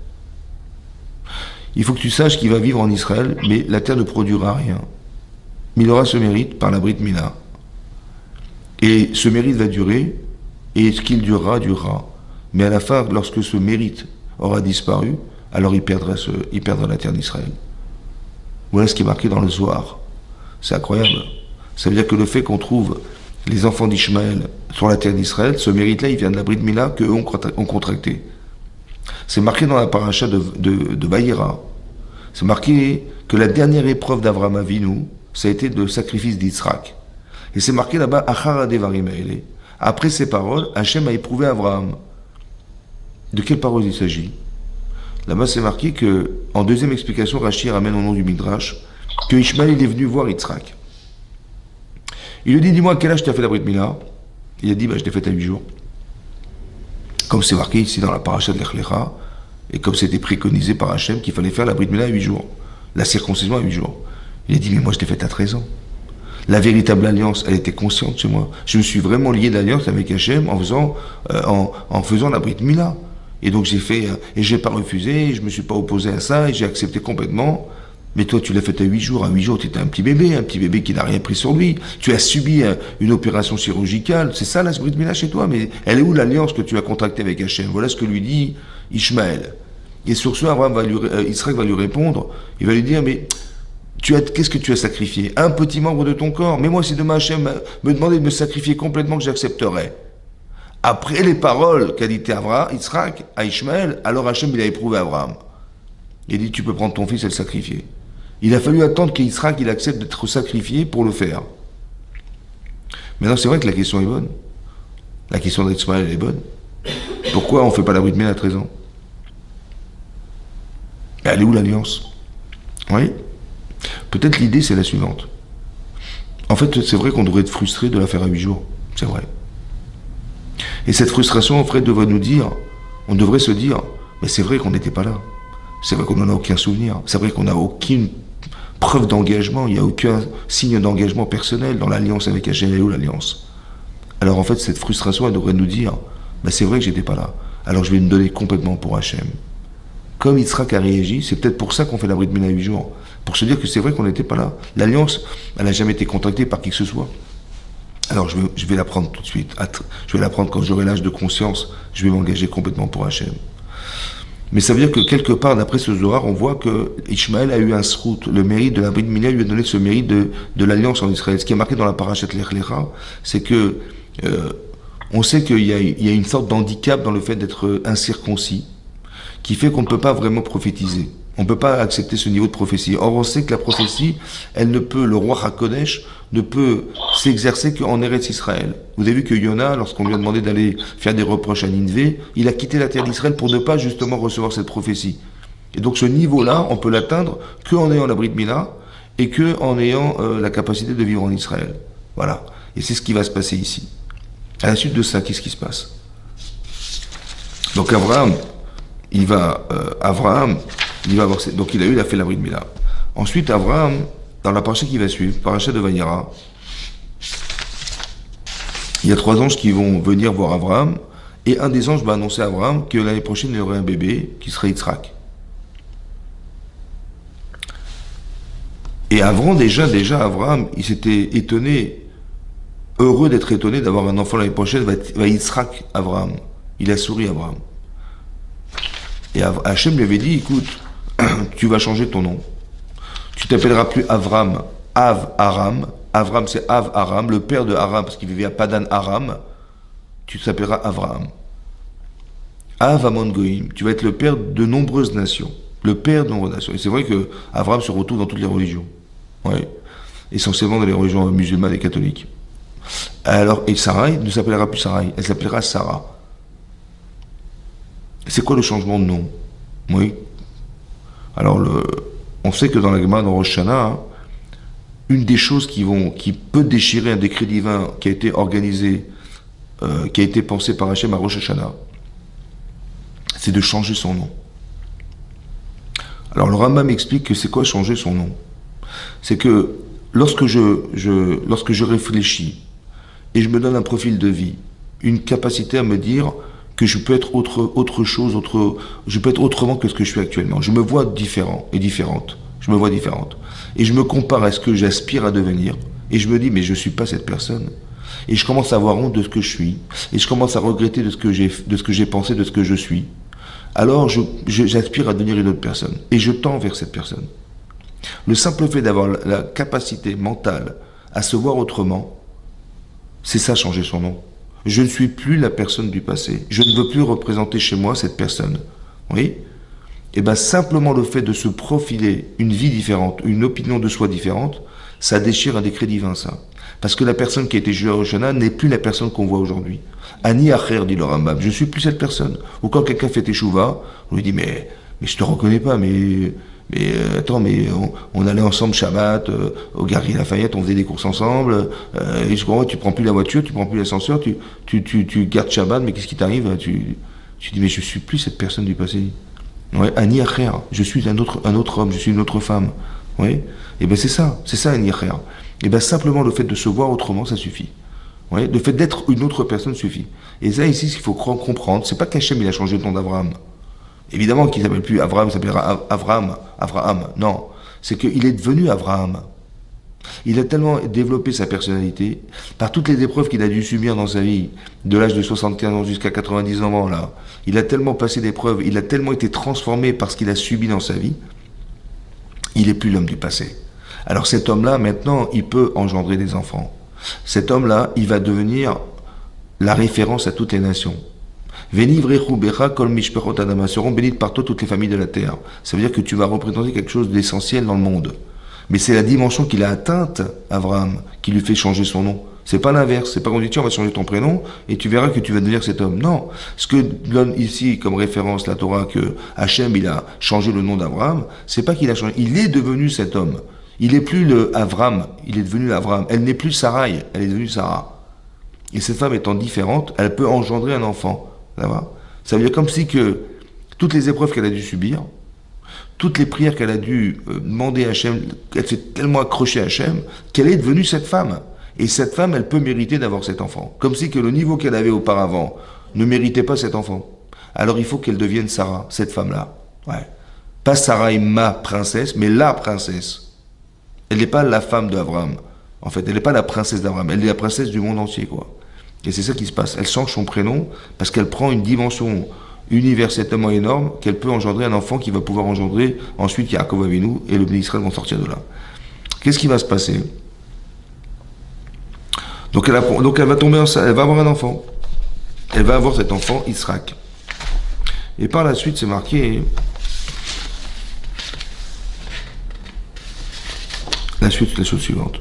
Il faut que tu saches qu'il va vivre en Israël, mais la terre ne produira rien. Mais il aura ce mérite par la Brit Mila. Et ce mérite va durer, et ce qu'il durera, durera. Mais à la fin, lorsque ce mérite aura disparu, alors il perdra la terre d'Israël. Voilà ce qui est marqué dans le Zohar. C'est incroyable. Ça veut dire que le fait qu'on trouve les enfants d'Ishmaël sur la terre d'Israël, ce mérite-là, il vient de la Brit Mila qu'eux ont contracté. C'est marqué dans la paracha de Bayera. C'est marqué que la dernière épreuve d'Avraham Avinu, ça a été le sacrifice d'Yitzhak. Et c'est marqué là-bas, Achara Devarim Haele. Après ces paroles, Hachem a éprouvé Avraham. De quelle parole il s'agit? Là-bas, c'est marqué que, en deuxième explication, Rashi ramène au nom du Midrash, que Ishmaël il est venu voir Yitzhak. Il lui dit, dis-moi, à quel âge tu as fait la Brit Mila? Il a dit, je l'ai faite à 8 jours. Comme c'est marqué ici dans la paracha de Lech Lecha, et comme c'était préconisé par Hachem qu'il fallait faire la Brit Mila à 8 jours, la circoncision à 8 jours. Il a dit, mais moi je l'ai faite à 13 ans. La véritable alliance, elle était consciente chez moi. Je me suis vraiment lié d'alliance avec Hachem en faisant la Brit Mila. Et donc j'ai fait, et j'ai pas refusé, je me suis pas opposé à ça, et j'ai accepté complètement. Mais toi, tu l'as fait à 8 jours. À 8 jours, tu étais un petit bébé qui n'a rien pris sur lui. Tu as subi une opération chirurgicale. C'est ça la Brit Mila chez toi. Mais elle est où l'alliance que tu as contractée avec Hachem? Voilà ce que lui dit Ishmaël. Et sur ce, Israël va lui répondre. Il va lui dire, mais qu'est-ce que tu as sacrifié? Un petit membre de ton corps. Mais moi, si demain Hachem me demandait de me sacrifier complètement, que j'accepterais. Après les paroles qu'a dit Israël à Ishmaël, alors Hachem, il a éprouvé Abraham. Il dit, tu peux prendre ton fils et le sacrifier. Il a fallu attendre qu'Israël il accepte d'être sacrifié pour le faire. Maintenant, c'est vrai que la question est bonne. La question d'Ismaël, elle est bonne. Pourquoi on ne fait pas la Brit Mila à 13 ans? Elle est où l'alliance? Oui. Peut-être l'idée, c'est la suivante. En fait, c'est vrai qu'on devrait être frustré de la faire à 8 jours. C'est vrai. Et cette frustration, en fait, devrait nous dire, on devrait se dire, mais c'est vrai qu'on n'était pas là. C'est vrai qu'on n'en a aucun souvenir. C'est vrai qu'on n'a aucune preuve d'engagement. Il n'y a aucun signe d'engagement personnel dans l'alliance avec Hachem. Et où l'alliance? Alors en fait, cette frustration, elle devrait nous dire, bah, c'est vrai que j'étais pas là. Alors je vais me donner complètement pour Hachem. Comme Yitzhak a réagi, c'est peut-être pour ça qu'on fait la Brit Mila à 8 jours. Pour se dire que c'est vrai qu'on n'était pas là. L'alliance, elle n'a jamais été contractée par qui que ce soit. Alors je vais la prendre tout de suite. Je vais la prendre quand j'aurai l'âge de conscience. Je vais m'engager complètement pour Hachem. Mais ça veut dire que quelque part, d'après ce Zohar, on voit que Ishmaël a eu un srout. Le mérite de la Brit Mila lui a donné ce mérite de l'alliance en Israël. Ce qui est marqué dans la parashat Lech Lecha, c'est que on sait qu'il y a une sorte d'handicap dans le fait d'être incirconcis, qui fait qu'on ne peut pas vraiment prophétiser. On ne peut pas accepter ce niveau de prophétie. Or, on sait que la prophétie, le roi HaKodesh ne peut s'exercer qu'en Eretz Israël. Vous avez vu que Yona, lorsqu'on lui a demandé d'aller faire des reproches à Ninvé, il a quitté la terre d'Israël pour ne pas justement recevoir cette prophétie. Et donc ce niveau-là, on peut l'atteindre qu'en ayant la Brit Mila et qu'en ayant la capacité de vivre en Israël. Voilà. Et c'est ce qui va se passer ici. À la suite de ça, qu'est-ce qui se passe? Donc Abraham, il va avoir donc il a fait la Brit Mila. Ensuite, Abraham, dans la paracha qui va suivre, paracha de Vayera, il y a 3 anges qui vont venir voir Abraham, et un des anges va annoncer à Abraham que l'année prochaine, il y aurait un bébé qui serait Yitzhak. Et avant, déjà Abraham, il s'était étonné, heureux d'être étonné d'avoir un enfant l'année prochaine, va Yitzhak Abraham. Il a souri Abraham. Et Hachem lui avait dit, écoute, tu vas changer ton nom. Tu t'appelleras plus Avram, Aram. Avram, c'est Aram, le père de Aram, parce qu'il vivait à Padan Aram. Tu t'appelleras Avraham. Amon Goïm, tu vas être le père de nombreuses nations. Le père de nombreuses nations. Et c'est vrai que Avraham se retrouve dans toutes les religions. Oui. Essentiellement dans les religions musulmanes et catholiques. Alors, et Sarai ne s'appellera plus Sarai, elle s'appellera Sarah. C'est quoi le changement de nom? Oui. Alors, on sait que dans la Gemara, dans Rosh Hashanah, une des choses qui peut déchirer un décret divin qui a été organisé, qui a été pensé par Hachem à Rosh Hashanah, c'est de changer son nom. Alors, le Rambam explique que c'est quoi changer son nom? C'est que lorsque je réfléchis et je me donne un profil de vie, une capacité à me dire que je peux être autre chose, je peux être autrement que ce que je suis actuellement. Je me vois différent et différente. Je me vois différente. Et je me compare à ce que j'aspire à devenir. Et je me dis, mais je ne suis pas cette personne. Et je commence à avoir honte de ce que je suis. Et je commence à regretter de ce que j'ai pensé, de ce que je suis. Alors, j'aspire à devenir une autre personne. Et je tends vers cette personne. Le simple fait d'avoir la capacité mentale à se voir autrement, c'est ça, changer son nom. Je ne suis plus la personne du passé. Je ne veux plus représenter chez moi cette personne. Oui? Et bien simplement le fait de se profiler une vie différente, une opinion de soi différente, ça déchire un décret divin, ça. Parce que la personne qui a été jugée à Rosh Hashanah n'est plus la personne qu'on voit aujourd'hui. Ani acher, dit le Rambam, je ne suis plus cette personne. Ou quand quelqu'un fait teshuva, on lui dit, mais je te reconnais pas, mais attends, mais on allait ensemble Shabbat, au Galerie Lafayette, on faisait des courses ensemble, et je crois, tu prends plus la voiture, tu prends plus l'ascenseur, tu gardes Shabbat, mais qu'est-ce qui t'arrive? Tu dis, mais je suis plus cette personne du passé. Ouais, Ani Acher, je suis un autre homme, je suis une autre femme. Ouais, et ben c'est ça Ani Acher. Et ben simplement le fait de se voir autrement, ça suffit. Ouais, le fait d'être une autre personne suffit. Et ça ici, ce qu'il faut comprendre, c'est pas qu'Hachem il a changé le nom d'Abraham. Évidemment qu'il ne s'appelle plus Abraham, il s'appellera Avraham. Non. c'est qu'il est devenu Abraham. Il a tellement développé sa personnalité, par toutes les épreuves qu'il a dû subir dans sa vie, de l'âge de 75 ans jusqu'à 90 ans, là. Il a tellement passé d'épreuves, il a tellement été transformé par ce qu'il a subi dans sa vie, il n'est plus l'homme du passé. Alors cet homme-là, maintenant, il peut engendrer des enfants. Cet homme-là, il va devenir la référence à toutes les nations. Seront bénites par toi toutes les familles de la terre. Ça veut dire que tu vas représenter quelque chose d'essentiel dans le monde. Mais c'est la dimension qu'il a atteinte, Abraham, qui lui fait changer son nom. C'est pas l'inverse. C'est pas qu'on dit, tiens, on va changer ton prénom et tu verras que tu vas devenir cet homme. Non. Ce que donne ici comme référence la Torah, que Hachem, il a changé le nom d'Abraham, c'est pas qu'il a changé. Il est devenu cet homme. Il n'est plus le Avram, il est devenu Avram. Elle n'est plus Sarai, elle est devenue Sarah. Et cette femme étant différente, elle peut engendrer un enfant. Ça veut dire comme si que toutes les épreuves qu'elle a dû subir, toutes les prières qu'elle a dû demander à Hachem, qu'elle s'est tellement accrochée à Hachem, qu'elle est devenue cette femme. Et cette femme, elle peut mériter d'avoir cet enfant. Comme si que le niveau qu'elle avait auparavant ne méritait pas cet enfant. Alors il faut qu'elle devienne Sarah, cette femme-là. Ouais. Pas Sarah et ma princesse, mais la princesse. Elle n'est pas la femme d'Abraham. En fait, elle n'est pas la princesse d'Abraham. Elle est la princesse du monde entier, quoi. Et c'est ça qui se passe. Elle change son prénom parce qu'elle prend une dimension universelle tellement énorme qu'elle peut engendrer un enfant qui va pouvoir engendrer ensuite Yaakov Avinu et le Béni Israël vont sortir de là. Qu'est-ce qui va se passer? Donc elle va tomber enceinte, elle va avoir un enfant. Elle va avoir cet enfant, Israël. Et par la suite, c'est marqué. La suite, c'est la chose suivante.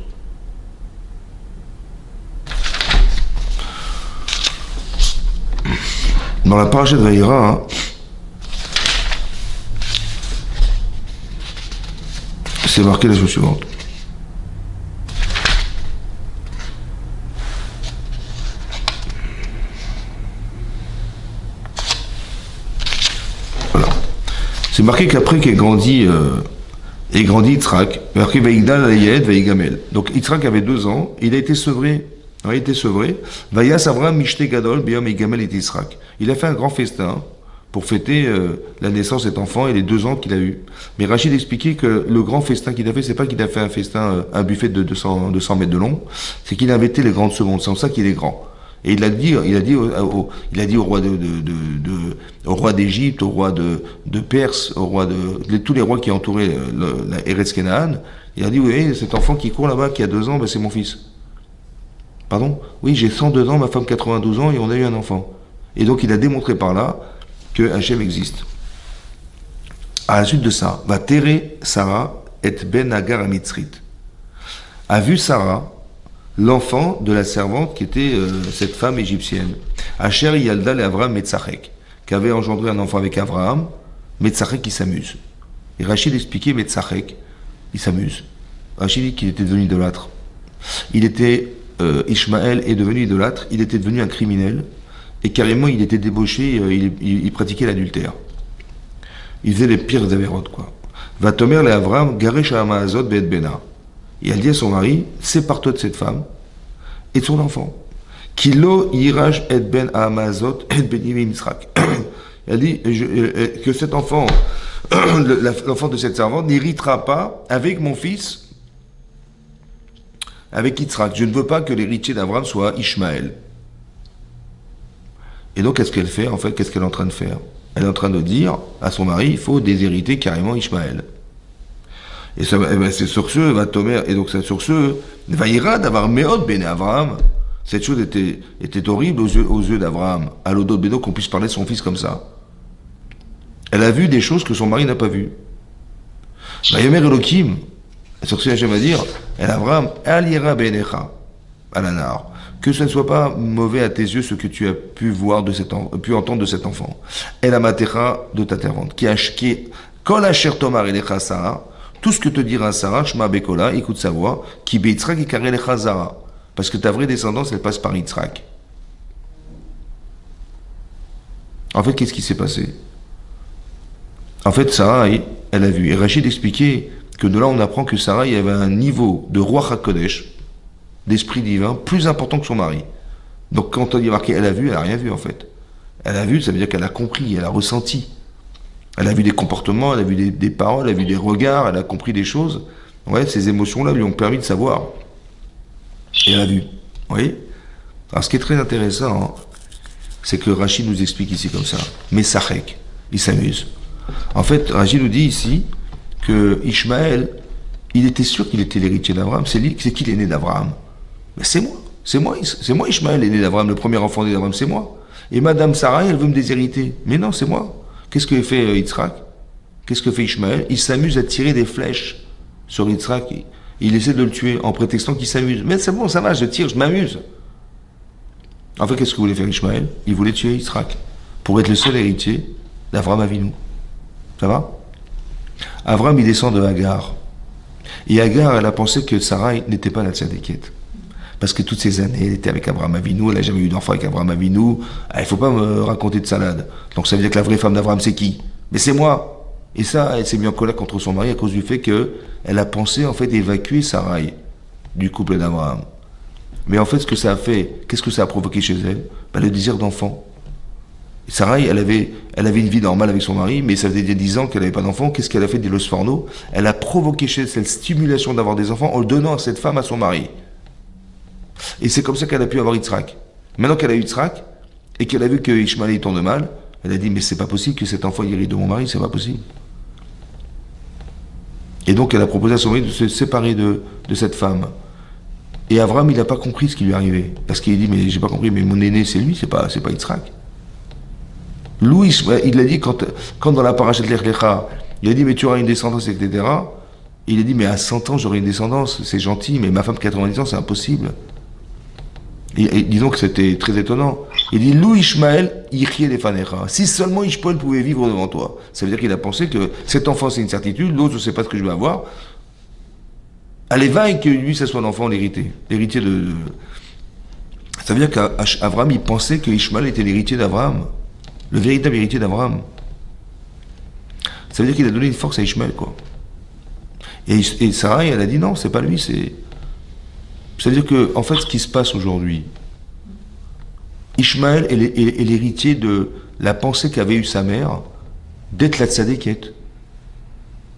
Dans la paracha de Vaïra, c'est marqué la chose suivante. Voilà. C'est marqué qu'après qu'il ait grandi Yitzhak, marqué Vaïgdal Ayed, Vaïgamel. Donc Yitzhak avait 2 ans, il a été sevré. Il a été sevré. Vayas Abraham Mishte Gadol Biyom Yigamel et Yitzhak. Il a fait un grand festin pour fêter la naissance de cet enfant et les 2 ans qu'il a eu. Mais Rachid expliquait que le grand festin qu'il a fait, c'est pas qu'il a fait un festin, un buffet de 200 mètres de long, c'est qu'il a invité les grandes secondes. C'est pour ça qu'il est grand. Et il a dit au roi d'Égypte, au roi de Perse, au roi de tous les rois qui entouraient la Eretz Kenaan, il a dit, oui, cet enfant qui court là-bas, qui a 2 ans, ben, c'est mon fils. Pardon? Oui, j'ai 102 ans, ma femme 92 ans, et on a eu un enfant. Et donc il a démontré par là que Hachem existe. À la suite de ça, va Tere Sarah et Ben Hagar Amitzrit. A vu Sarah l'enfant de la servante qui était cette femme égyptienne. Asher Yalda le Avraham Metzachek, qui avait engendré un enfant avec Abraham, Metzachek qui s'amuse. Et Rachid expliquait Metzachek, il s'amuse. Rachid dit qu'il était devenu idolâtre. Il était Ishmaël est devenu idolâtre, il était devenu un criminel, et carrément il était débauché, il pratiquait l'adultère. Il faisait les pires avérotes, quoi. Va tomer le Avram, Garesh Ha'amazot Be'et Bena. Et elle dit à son mari, sépare-toi de cette femme et de son enfant. Kilo Yiraj et Ben Ha'amazot et Benimim Yitzhak. Elle dit que cet enfant, l'enfant de cette servante, n'héritera pas avec mon fils, avec Yitzhak. Je ne veux pas que l'héritier d'Abraham soit Ishmaël. Et donc, qu'est-ce qu'elle fait? En fait, qu'est-ce qu'elle est en train de faire? Elle est en train de dire à son mari, il faut déshériter carrément Ishmaël. Et ça, c'est sur ce, va Tomer, et donc c'est sur ce, Vaïra d'avoir Meod Ben Abraham. Cette chose était horrible aux yeux d'Abraham. À l'odot Bédo qu'on puisse parler de son fils comme ça. Elle a vu des choses que son mari n'a pas vues. Vaïmer Elohim, sur ce, Hachem va dire, El Abraham, Alira Benecha, Alanar, que ce ne soit pas mauvais à tes yeux ce que tu as pu voir pu entendre de cet enfant. El Amatecha de ta servante, qui Kol Asher Tomar Elecha Sarah, tout ce que te dira Sarah, Shma Bekola, écoute sa voix, qui Beitzrak et Karelecha Zara, parce que ta vraie descendance, elle passe par Yitzhak. En fait, qu'est-ce qui s'est passé? En fait, Sarah, elle a vu. Et Rachid expliquait que de là, on apprend que Sarah, il y avait un niveau de Roi HaKodesh, d'esprit divin, plus important que son mari. Donc, quand on dit marqué, elle a vu, elle n'a rien vu, en fait. Elle a vu, ça veut dire qu'elle a compris, elle a ressenti. Elle a vu des comportements, elle a vu des paroles, elle a vu des regards, elle a compris des choses. Ouais, ces émotions-là lui ont permis de savoir. Et elle a vu. Vous voyez? Alors ce qui est très intéressant, hein, c'est que Rachid nous explique ici comme ça. Mais Sachek, il s'amuse. En fait, Rachid nous dit ici que Ishmaël, il était sûr qu'il était l'héritier d'Abraham. C'est qui l'aîné d'Abraham? Mais c'est moi. C'est moi Ishmaël, l'aîné d'Abraham, le premier enfant d'Abraham, c'est moi. Et Madame Sarah, elle veut me déshériter. Mais non, c'est moi. Qu'est-ce que fait Yitzhak? Qu'est-ce que fait Ishmaël? Il s'amuse à tirer des flèches sur Yitzhak. Il essaie de le tuer en prétextant qu'il s'amuse. Mais c'est bon, ça va, je tire, je m'amuse. En fait, qu'est-ce que voulait faire Ishmaël? Il voulait tuer Yitzhak pour être le seul héritier d'Avraham Avinu. Ça va? Avraham, il descend de Hagar. Et Hagar, elle a pensé que Sarah n'était pas la tzadékette. Parce que toutes ces années, elle était avec Avraham Avinu, elle n'a jamais eu d'enfant avec Avraham Avinu. Il ne faut pas me raconter de salade. Donc ça veut dire que la vraie femme d'Avraham, c'est qui? Mais c'est moi. Et ça, elle s'est mise en colère contre son mari à cause du fait qu'elle a pensé en fait évacuer Sarai du couple d'Abraham. Mais en fait, ce que ça a fait, qu'est-ce que ça a provoqué chez elle? Le désir d'enfant. Sarai, elle avait une vie normale avec son mari, mais ça faisait 10 ans qu'elle n'avait pas d'enfant. Qu'est-ce qu'elle a fait d'Elos Forno? Elle a provoqué chez elle cette stimulation d'avoir des enfants en le donnant à cette femme, à son mari. Et c'est comme ça qu'elle a pu avoir Yitzhak. Maintenant qu'elle a eu Yitzhak, et qu'elle a vu que Ishmaël tourne mal, elle a dit, mais c'est pas possible que cet enfant hérite de mon mari, c'est pas possible. Et donc elle a proposé à son mari de se séparer de cette femme. Et Abraham, il n'a pas compris ce qui lui arrivait. Parce qu'il a dit, mais j'ai pas compris, mais mon aîné, c'est lui, c'est pas Yitzhak. Louis, il l'a dit quand dans la paracha de Lech Lecha, il a dit, mais tu auras une descendance, etc. Il a dit, mais à 100 ans, j'aurai une descendance, c'est gentil, mais ma femme, 90 ans, c'est impossible. Et disons que c'était très étonnant. Il dit, Lou Ishmael, Yichye Lefanecha. Si seulement Ishmael pouvait vivre devant toi. Ça veut dire qu'il a pensé que cet enfant, c'est une certitude, l'autre, je ne sais pas ce que je vais avoir. Allez, va et que lui, ça soit l'enfant, l'héritier. L'héritier de. Ça veut dire qu'Abraham, il pensait que Ishmael était l'héritier d'Abraham. Le véritable héritier d'Abraham. Ça veut dire qu'il a donné une force à Ishmael, quoi. Et Sarah, elle a dit non, c'est pas lui, c'est. Ça veut dire que, en fait, ce qui se passe aujourd'hui, Ishmael est l'héritier de la pensée qu'avait eue sa mère d'être la tzadékette.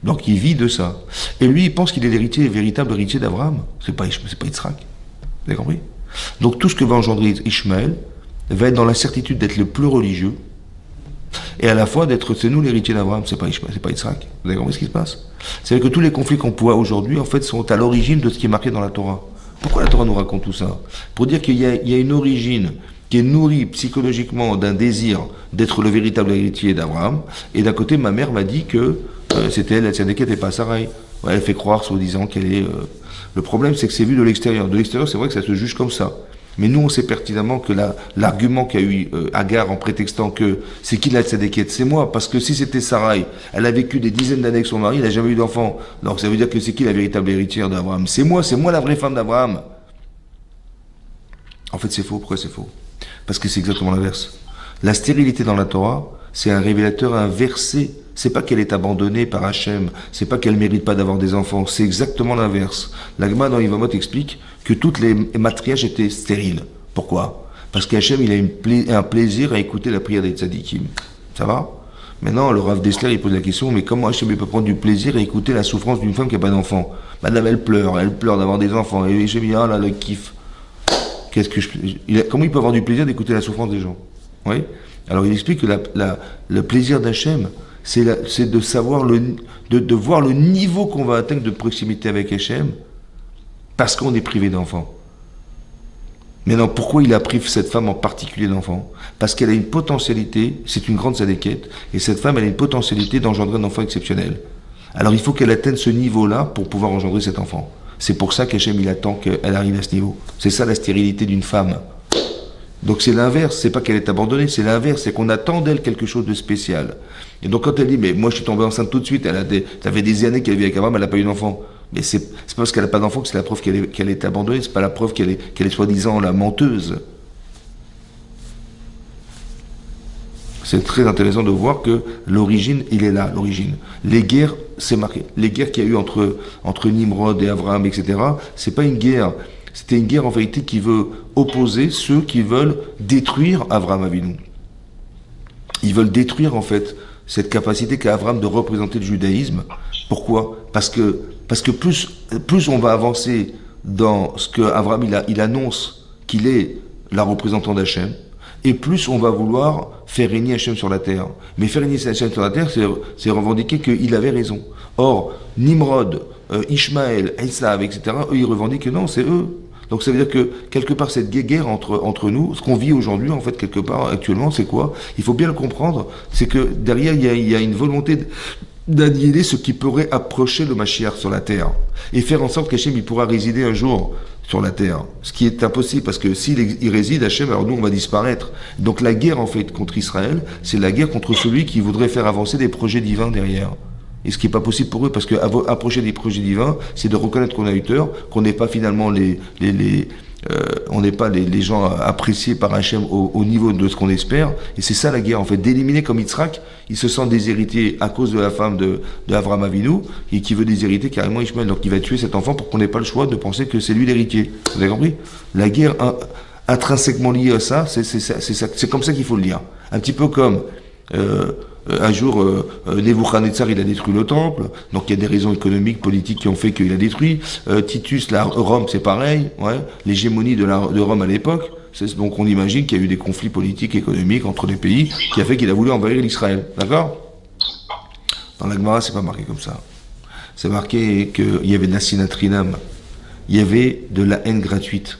Donc il vit de ça. Et lui, il pense qu'il est l'héritier, le véritable héritier d'Abraham. C'est pas Yitzhak. Vous avez compris? Donc tout ce que va engendrer Ishmael va être dans la certitude d'être le plus religieux et à la fois d'être, c'est nous l'héritier d'Abraham, c'est pas Yitzhak. Vous avez compris ce qui se passe? C'est-à-dire que tous les conflits qu'on voit aujourd'hui, en fait, sont à l'origine de ce qui est marqué dans la Torah. Pourquoi la Torah nous raconte tout ça? Pour dire qu'il y a une origine qui est nourrie psychologiquement d'un désir d'être le véritable héritier d'Abraham, et d'un côté, ma mère m'a dit que c'était elle, la tzadékette, et pas Sarai. Ouais, elle fait croire, soi-disant, qu'elle est... Le problème, c'est que c'est vu de l'extérieur. De l'extérieur, c'est vrai que ça se juge comme ça. Mais nous, on sait pertinemment que l'argument qu'a eu Hagar en prétextant que c'est qui la tzadékette? C'est moi, parce que si c'était Sarai, elle a vécu des dizaines d'années avec son mari, elle n'a jamais eu d'enfant. Donc ça veut dire que c'est qui la véritable héritière d'Abraham? C'est moi la vraie femme d'Abraham. En fait, c'est faux. Pourquoi c'est faux? Parce que c'est exactement l'inverse. La stérilité dans la Torah, c'est un révélateur inversé. C'est pas qu'elle est abandonnée par Hachem, c'est pas qu'elle mérite pas d'avoir des enfants, c'est exactement l'inverse. La Gemara dans Yevamot explique que toutes les matriages étaient stériles. Pourquoi? Parce qu'Hachem, il a un plaisir à écouter la prière des tzadikim. Ça va? Maintenant, le Rav Dessler, il pose la question, mais comment Hachem peut prendre du plaisir à écouter la souffrance d'une femme qui n'a pas d'enfant? Madame, elle pleure d'avoir des enfants, et Hachem dit, ah là, le kiff. Comment il peut avoir du plaisir d'écouter la souffrance des gens? Oui? Alors il explique que le plaisir d'Hachem, c'est de savoir de voir le niveau qu'on va atteindre de proximité avec Hachem parce qu'on est privé d'enfants. Maintenant, pourquoi il a privé cette femme en particulier d'enfants? Parce qu'elle a une potentialité, c'est une grande tzadékette, et cette femme, elle a une potentialité d'engendrer un enfant exceptionnel. Alors il faut qu'elle atteigne ce niveau-là pour pouvoir engendrer cet enfant. C'est pour ça qu'Hachem, il attend qu'elle arrive à ce niveau. C'est ça la stérilité d'une femme. Donc c'est l'inverse, c'est pas qu'elle est abandonnée, c'est l'inverse, c'est qu'on attend d'elle quelque chose de spécial. Et donc quand elle dit, mais moi je suis tombée enceinte tout de suite, ça fait des années qu'elle vit avec Abraham, elle n'a pas eu d'enfant. Mais c'est pas parce qu'elle n'a pas d'enfant que c'est la preuve qu'elle est abandonnée, c'est pas la preuve qu'elle est soi-disant la menteuse. C'est très intéressant de voir que l'origine, il est là, l'origine. Les guerres, c'est marqué. Les guerres qu'il y a eu entre Nimrod et Abraham, etc., c'est pas une guerre. C'était une guerre en vérité qui veut opposer ceux qui veulent détruire Abraham Avinu. Ils veulent détruire en fait cette capacité qu'a Abraham de représenter le judaïsme. Pourquoi? Parce que plus on va avancer dans ce que Abraham il annonce qu'il est la représentante d'Hachem, et plus on va vouloir faire régner Hachem sur la terre. Mais faire régner Hachem sur la terre, c'est revendiquer qu'il avait raison. Or, Nimrod, Ishmaël, Esav, etc., eux, ils revendiquent que non, c'est eux. Donc ça veut dire que, quelque part, cette guerre entre nous, ce qu'on vit aujourd'hui, en fait, quelque part, actuellement, c'est quoi? Il faut bien le comprendre, c'est que derrière, il y a une volonté d'annihiler ce qui pourrait approcher le Mashiach sur la terre, et faire en sorte qu'Hachem, il pourra résider un jour sur la terre. Ce qui est impossible, parce que s'il réside, Hachem, alors nous, on va disparaître. Donc la guerre, en fait, contre Israël, c'est la guerre contre celui qui voudrait faire avancer des projets divins derrière. Et ce qui n'est pas possible pour eux, parce que approcher des projets divins, c'est de reconnaître qu'on a eu tort, qu'on n'est pas finalement on n'est pas les gens appréciés par Hachem au niveau de ce qu'on espère. Et c'est ça la guerre, en fait, d'éliminer comme Yitzhak, il se sent déshérité à cause de la femme de Avraham Avinu, et qui veut déshériter carrément Ishmael. Donc il va tuer cet enfant pour qu'on n'ait pas le choix de penser que c'est lui l'héritier. Vous avez compris? La guerre intrinsèquement liée à ça, c'est comme ça qu'il faut le lire. Un petit peu comme un jour, Nebuchadnezzar, il a détruit le temple, donc il y a des raisons économiques, politiques qui ont fait qu'il a détruit. Titus, Rome, c'est pareil, ouais, l'hégémonie de Rome à l'époque. Donc on imagine qu'il y a eu des conflits politiques, économiques entre les pays, qui a fait qu'il a voulu envahir l'Israël. D'accord? Dans la Gemara, c'est pas marqué comme ça. C'est marqué qu'il y avait de la sinatrinam, il y avait de la haine gratuite.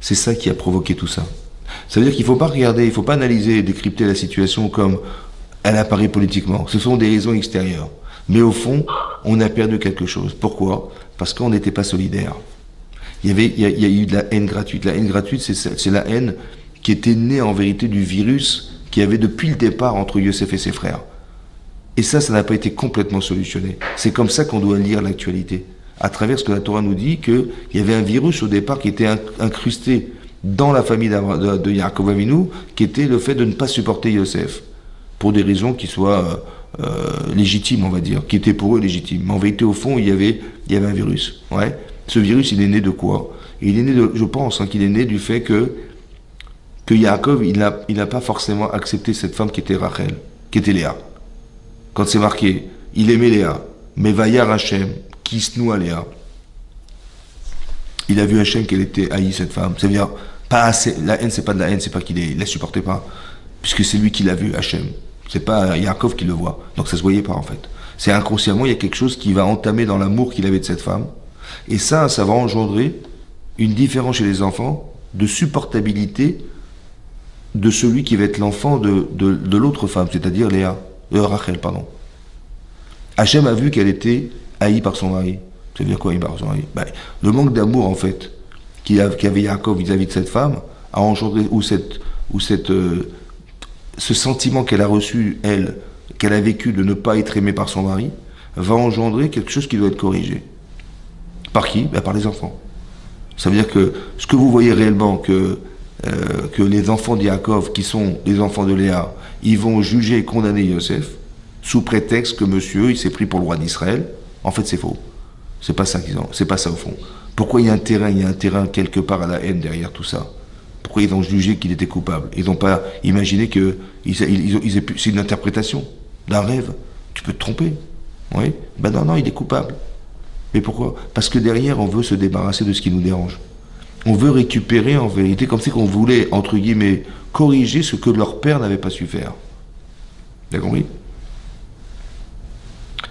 C'est ça qui a provoqué tout ça. Ça veut dire qu'il ne faut pas regarder, il ne faut pas analyser et décrypter la situation comme elle apparaît politiquement. Ce sont des raisons extérieures. Mais au fond, on a perdu quelque chose. Pourquoi? Parce qu'on n'était pas solidaire. Il y a eu de la haine gratuite. La haine gratuite, c'est la haine qui était née en vérité du virus qu'il y avait depuis le départ entre Yosef et ses frères. Et ça n'a pas été complètement solutionné. C'est comme ça qu'on doit lire l'actualité. À travers ce que la Torah nous dit, qu'il y avait un virus au départ qui était incrusté dans la famille de Yaakov Avinu, qui était le fait de ne pas supporter Yosef, pour des raisons qui soient légitimes, on va dire, qui étaient pour eux légitimes. Mais en vérité, au fond, il y avait un virus. Ouais. Ce virus, il est né de quoi? Il est né je pense, qu'il est né du fait que Yaakov, il n'a pas forcément accepté cette femme qui était Rachel, qui était Léa. Quand c'est marqué, il aimait Léa, mais Vayar Hashem, Kisnu à Léa. Il a vu Hashem qu'elle était haïe, cette femme. Ça veut dire, pas assez, la haine, c'est pas de la haine, c'est pas qu'il la supportait pas, puisque c'est lui qui l'a vu, Hashem. C'est pas Yaakov qui le voit. Donc ça se voyait pas, en fait. C'est inconsciemment, il y a quelque chose qui va entamer dans l'amour qu'il avait de cette femme. Et ça va engendrer une différence chez les enfants de supportabilité de celui qui va être l'enfant de l'autre femme, c'est-à-dire Rachel, pardon. Hachem a vu qu'elle était haïe par son mari. Ça veut dire quoi, haïe par son mari? Le manque d'amour, en fait, qu'avait Yaakov vis-à-vis de cette femme, a engendré, ce sentiment qu'elle a reçu, elle, qu'elle a vécu de ne pas être aimée par son mari, va engendrer quelque chose qui doit être corrigé. Par qui? Par les enfants. Ça veut dire que ce que vous voyez réellement que les enfants de Yaakov, qui sont les enfants de Léa, ils vont juger et condamner Yosef, sous prétexte que monsieur, il s'est pris pour le roi d'Israël, en fait c'est faux. C'est pas ça c'est pas ça au fond. Pourquoi il y a un terrain quelque part à la haine derrière tout ça? Pourquoi ils ont jugé qu'il était coupable? Ils n'ont pas imaginé que c'est une interprétation d'un rêve. Tu peux te tromper. Oui? Non, il est coupable. Mais pourquoi? Parce que derrière, on veut se débarrasser de ce qui nous dérange. On veut récupérer, en vérité, comme si on voulait, entre guillemets, corriger ce que leur père n'avait pas su faire. Vous avez compris?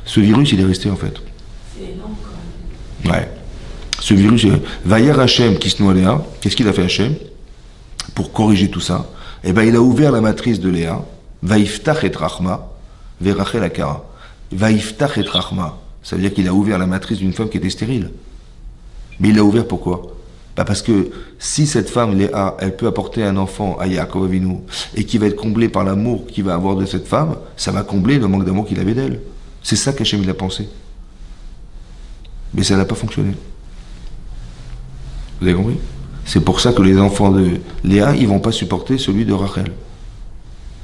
Ce virus, il est resté, en fait. C'est énorme, quand même. Ouais. Ce virus, Vayar Hashem Kisnu à Léa, qu'est-ce qu'il a fait Hashem pour corriger tout ça? Eh bien, il a ouvert la matrice de Léa, Vaïftach et Rachma, Verachel Akara. Vaïftach et Rachma. Ça veut dire qu'il a ouvert la matrice d'une femme qui était stérile. Mais il l'a ouvert pourquoi? Parce que si cette femme, Léa, elle peut apporter un enfant à Yaakov Avinu, et qui va être comblé par l'amour qu'il va avoir de cette femme, ça va combler le manque d'amour qu'il avait d'elle. C'est ça qu'Hachem il a pensé. Mais ça n'a pas fonctionné. Vous avez compris? C'est pour ça que les enfants de Léa, ils vont pas supporter celui de Rachel.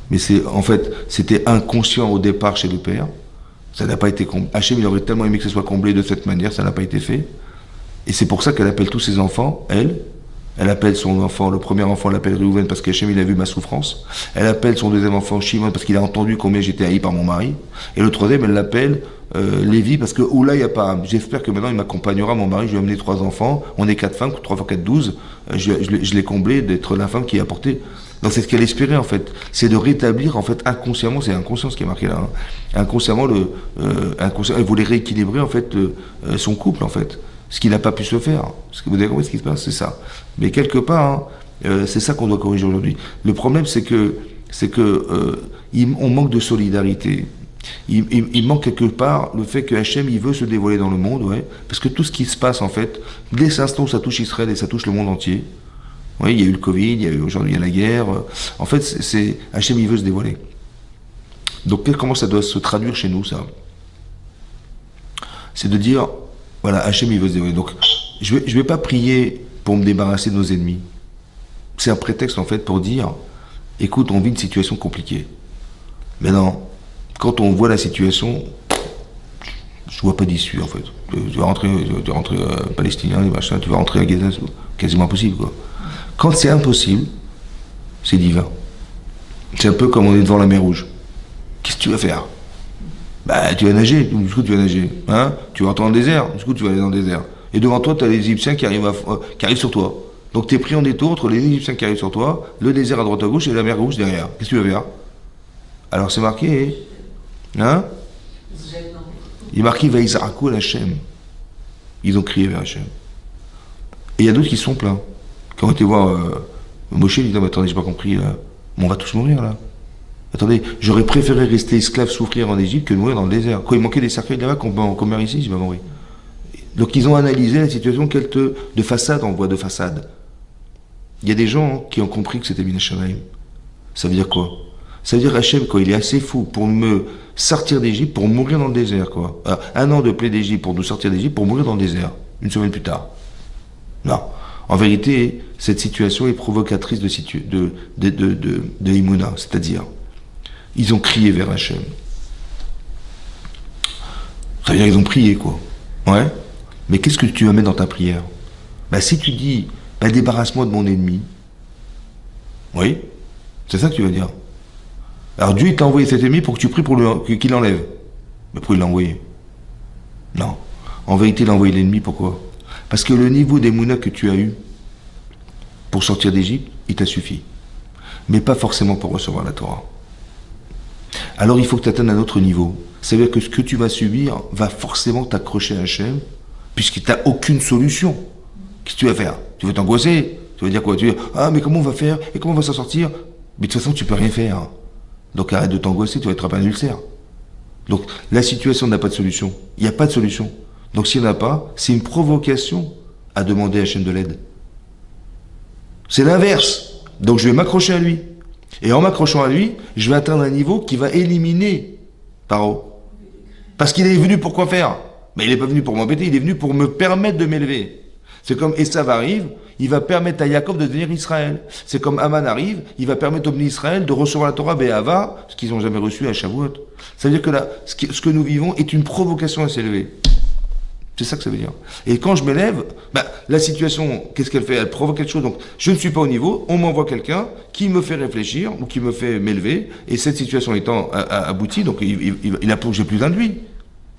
Mais en fait, c'était inconscient au départ chez le père. Ça n'a pas été comblé. Hachem, il aurait tellement aimé que ce soit comblé de cette manière, ça n'a pas été fait. Et c'est pour ça qu'elle appelle tous ses enfants, elle, Elle appelle son enfant, le premier enfant l'appelle Réhouven parce qu'Hachem il a vu ma souffrance. Elle appelle son deuxième enfant Shimon parce qu'il a entendu combien j'étais haï par mon mari. Et le troisième, elle l'appelle Lévi parce que Oula il n'y a pas. J'espère que maintenant il m'accompagnera, mon mari. Je lui ai amené 3 enfants. On est 4 femmes, 3 fois 4, 12. Je l'ai comblé d'être la femme qui a apporté. Donc c'est ce qu'elle espérait en fait. C'est de rétablir en fait inconsciemment, c'est inconscient ce qui est marqué là. Hein. Inconsciemment, elle voulait rééquilibrer en fait son couple en fait. Ce qui n'a pas pu se faire. Parce que vous avez compris ce qui se passe, c'est ça. Mais quelque part, c'est ça qu'on doit corriger aujourd'hui. Le problème, c'est que on manque de solidarité. Il manque quelque part le fait que Hachem, il veut se dévoiler dans le monde, ouais. Parce que tout ce qui se passe, en fait, dès cet instant où ça touche Israël et ça touche le monde entier, ouais, il y a eu le Covid, aujourd'hui il y a la guerre. En fait, Hachem, il veut se dévoiler. Donc, comment ça doit se traduire chez nous, ça? C'est de dire, voilà, Hachem, il veut se dévoiler. Donc, je vais pas prier pour me débarrasser de nos ennemis. C'est un prétexte, en fait, pour dire, écoute, on vit une situation compliquée. Mais non, quand on voit la situation, je vois pas d'issue, en fait. Tu vas rentrer palestinien, machin, tu vas rentrer à Gaza, c'est quasiment impossible, quoi. Quand c'est impossible, c'est divin. C'est un peu comme on est devant la mer Rouge. Qu'est-ce que tu vas faire? Bah, tu vas nager, du coup tu vas nager. Hein, tu vas rentrer dans le désert, du coup tu vas aller dans le désert. Et devant toi, tu as les Égyptiens qui arrivent sur toi. Donc tu es pris en étau entre les Égyptiens qui arrivent sur toi, le désert à droite à gauche et la mer Rouge derrière. Qu'est-ce que tu vas faire? Alors c'est marqué, hein? Il est marqué Vaïzarakou à Hachem. Ils ont crié vers Hachem. Et il y a d'autres qui sont pleins. Quand on était voir Moshe, il dit, mais attendez, j'ai pas compris, là. Mais on va tous mourir, là. Attendez, j'aurais préféré rester esclave, souffrir en Égypte que de mourir dans le désert. Quoi, il manquait des cercueils là-bas qu'on meurt ici, je vais mourir. Donc ils ont analysé la situation de façade en voie de façade. Il y a des gens qui ont compris que c'était Min Hashamayim. Ça veut dire quoi? Ça veut dire Hachem, quoi, il est assez fou pour me sortir d'Égypte, pour mourir dans le désert, quoi. Alors, 1 an de plaie d'Égypte pour nous sortir d'Égypte, pour mourir dans le désert, 1 semaine plus tard. Non. En vérité, cette situation est provocatrice de Imuna, c'est-à-dire, ils ont crié vers Hachem. Ça veut dire qu'ils ont prié, quoi. Ouais. Mais qu'est-ce que tu vas mettre dans ta prière? Bah, si tu dis, bah, débarrasse-moi de mon ennemi. Oui. C'est ça que tu vas dire. Alors Dieu t'a envoyé cet ennemi pour que tu pries pour qu'il l'enlève. Mais pourquoi il l'a envoyé? Non. En vérité, il a envoyé l'ennemi, pourquoi? Parce que le niveau d'émouna que tu as eu pour sortir d'Égypte, il t'a suffi. Mais pas forcément pour recevoir la Torah. Alors il faut que tu atteignes un autre niveau. C'est-à-dire que ce que tu vas subir va forcément t'accrocher à Hachem, puisqu'il t'a aucune solution. Qu'est-ce que tu vas faire? Tu vas t'angoisser? Tu vas dire quoi? Tu vas dire, ah mais comment on va faire? Et comment on va s'en sortir? Mais de toute façon, tu peux rien faire. Donc arrête de t'angoisser, tu vas être un ulcère. Donc la situation n'a pas de solution. Il n'y a pas de solution. Donc s'il n'y en a pas, c'est une provocation à demander à Hachem de l'aide. C'est l'inverse. Donc je vais m'accrocher à lui. Et en m'accrochant à lui, je vais atteindre un niveau qui va éliminer Paro. Parce qu'il est venu pour quoi faire? Mais il n'est pas venu pour m'embêter, il est venu pour me permettre de m'élever. C'est comme Esav arrive, il va permettre à Yaakov de devenir Israël. C'est comme Aman arrive, il va permettre au Bnei Israël de recevoir la Torah Be'ava, ce qu'ils n'ont jamais reçu à Shavuot. Ça veut dire que là, ce que nous vivons est une provocation à s'élever. C'est ça que ça veut dire. Et quand je m'élève, bah, la situation, qu'est-ce qu'elle fait? Elle provoque quelque chose. Donc, je ne suis pas au niveau, on m'envoie quelqu'un qui me fait réfléchir ou qui me fait m'élever. Et cette situation étant aboutie, donc il a plongé plus d'un de lui.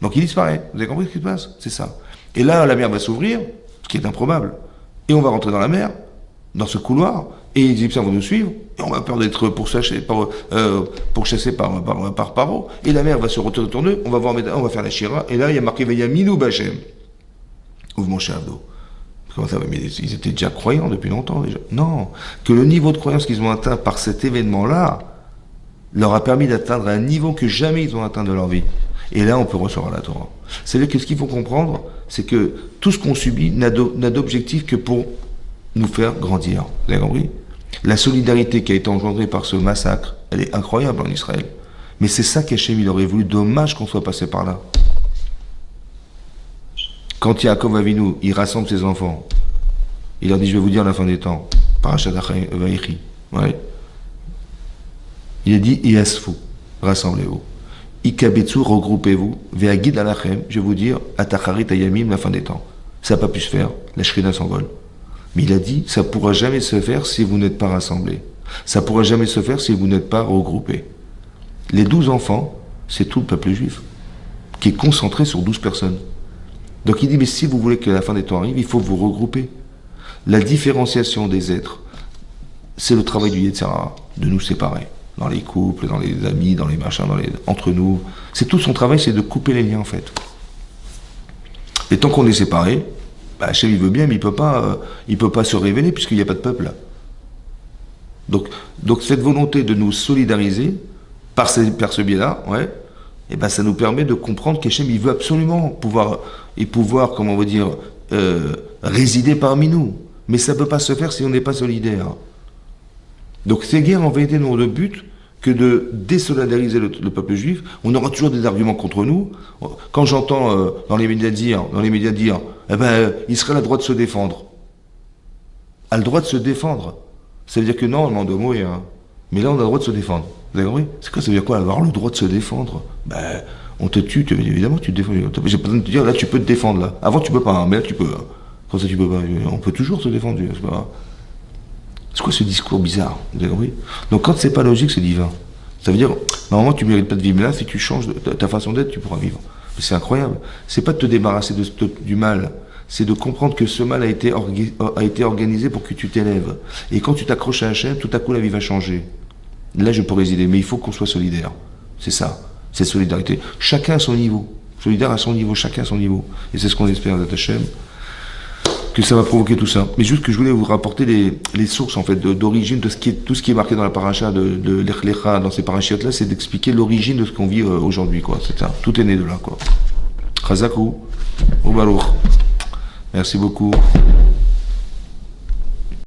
Donc il disparaît. Vous avez compris ce qui se passe? C'est ça. Et là, la mer va s'ouvrir, ce qui est improbable. Et on va rentrer dans la mer, dans ce couloir, et les Égyptiens vont nous suivre, et on va peur d'être pourchassés par Paro. Et la mer va se retourner, on va faire la Shira, et là il y a marqué Vayaminou Bachem. Ouvre mon Avdo. Comment ça va? Mais ils étaient déjà croyants depuis longtemps déjà. Non, que le niveau de croyance qu'ils ont atteint par cet événement-là leur a permis d'atteindre un niveau que jamais ils ont atteint de leur vie. Et là, on peut recevoir la Torah. C'est-à-dire que ce qu'il faut comprendre, c'est que tout ce qu'on subit n'a d'objectif que pour nous faire grandir. Vous avez compris? La solidarité qui a été engendrée par ce massacre, elle est incroyable en Israël. Mais c'est ça qu'Hachem, il aurait voulu. Dommage qu'on soit passé par là. Quand Yaakov Avinu, il rassemble ses enfants, il leur dit, je vais vous dire la fin des temps. Parashat Vaïchi. Ouais. Il a dit, Yasfu, rassemblez-vous. Ikabetsu, regroupez-vous. Ve'agid alachem, je vais vous dire, Atacharit ayamim, la fin des temps. Ça n'a pas pu se faire. La Shrina s'envole. Mais il a dit, ça ne pourra jamais se faire si vous n'êtes pas rassemblés. Ça ne pourra jamais se faire si vous n'êtes pas regroupés. Les 12 enfants, c'est tout le peuple juif, qui est concentré sur 12 personnes. Donc il dit, mais si vous voulez que la fin des temps arrive, il faut vous regrouper. La différenciation des êtres, c'est le travail du Yetzer Hara, de nous séparer. Dans les couples, dans les amis, dans les machins, entre nous. C'est tout son travail, c'est de couper les liens en fait. Et tant qu'on est séparés, bah, Hachem il veut bien, mais il peut pas se révéler puisqu'il n'y a pas de peuple. Donc cette volonté de nous solidariser par ce biais-là, ouais, et ben ça nous permet de comprendre qu'Hachem il veut absolument pouvoir, comment on va dire, résider parmi nous. Mais ça ne peut pas se faire si on n'est pas solidaire. Donc ces guerres en vérité n'ont de but que de désolidariser le peuple juif. On aura toujours des arguments contre nous. Quand j'entends dans les médias dire, eh ben, Israël a le droit de se défendre. A le droit de se défendre. Ça veut dire que non, on doit mourir. Hein. Mais là, on a le droit de se défendre. Vous avez compris? C'est quoi? Ça veut dire quoi? Avoir le droit de se défendre? Ben, on te tue, évidemment, tu te défends. J'ai pas besoin de te dire, là, tu peux te défendre, là. Avant, tu peux pas, hein, mais là, tu peux. Hein. Quand ça, tu peux pas. On peut toujours se défendre, c'est pas grave. C'est quoi ce discours bizarre? Vous avez compris? Donc quand c'est pas logique, c'est divin. Ça veut dire, normalement tu mérites pas de vivre, mais là, si tu changes ta façon d'être, tu pourras vivre. C'est incroyable. C'est pas de te débarrasser du mal, c'est de comprendre que ce mal a été organisé pour que tu t'élèves. Et quand tu t'accroches à Hachem, tout à coup la vie va changer. Là, je peux résider, mais il faut qu'on soit solidaire. C'est ça, c'est solidarité. Chacun à son niveau. Solidaire à son niveau, chacun à son niveau. Et c'est ce qu'on espère d'être Hachem. Que ça va provoquer tout ça. Mais juste que je voulais vous rapporter les sources en fait d'origine de tout ce qui est marqué dans la paracha de Lech Lecha, dans ces parachiotes là, c'est d'expliquer l'origine de ce qu'on vit aujourd'hui quoi. C'est ça. Tout est né de là quoi. Chazakou, au Baruch. Merci beaucoup.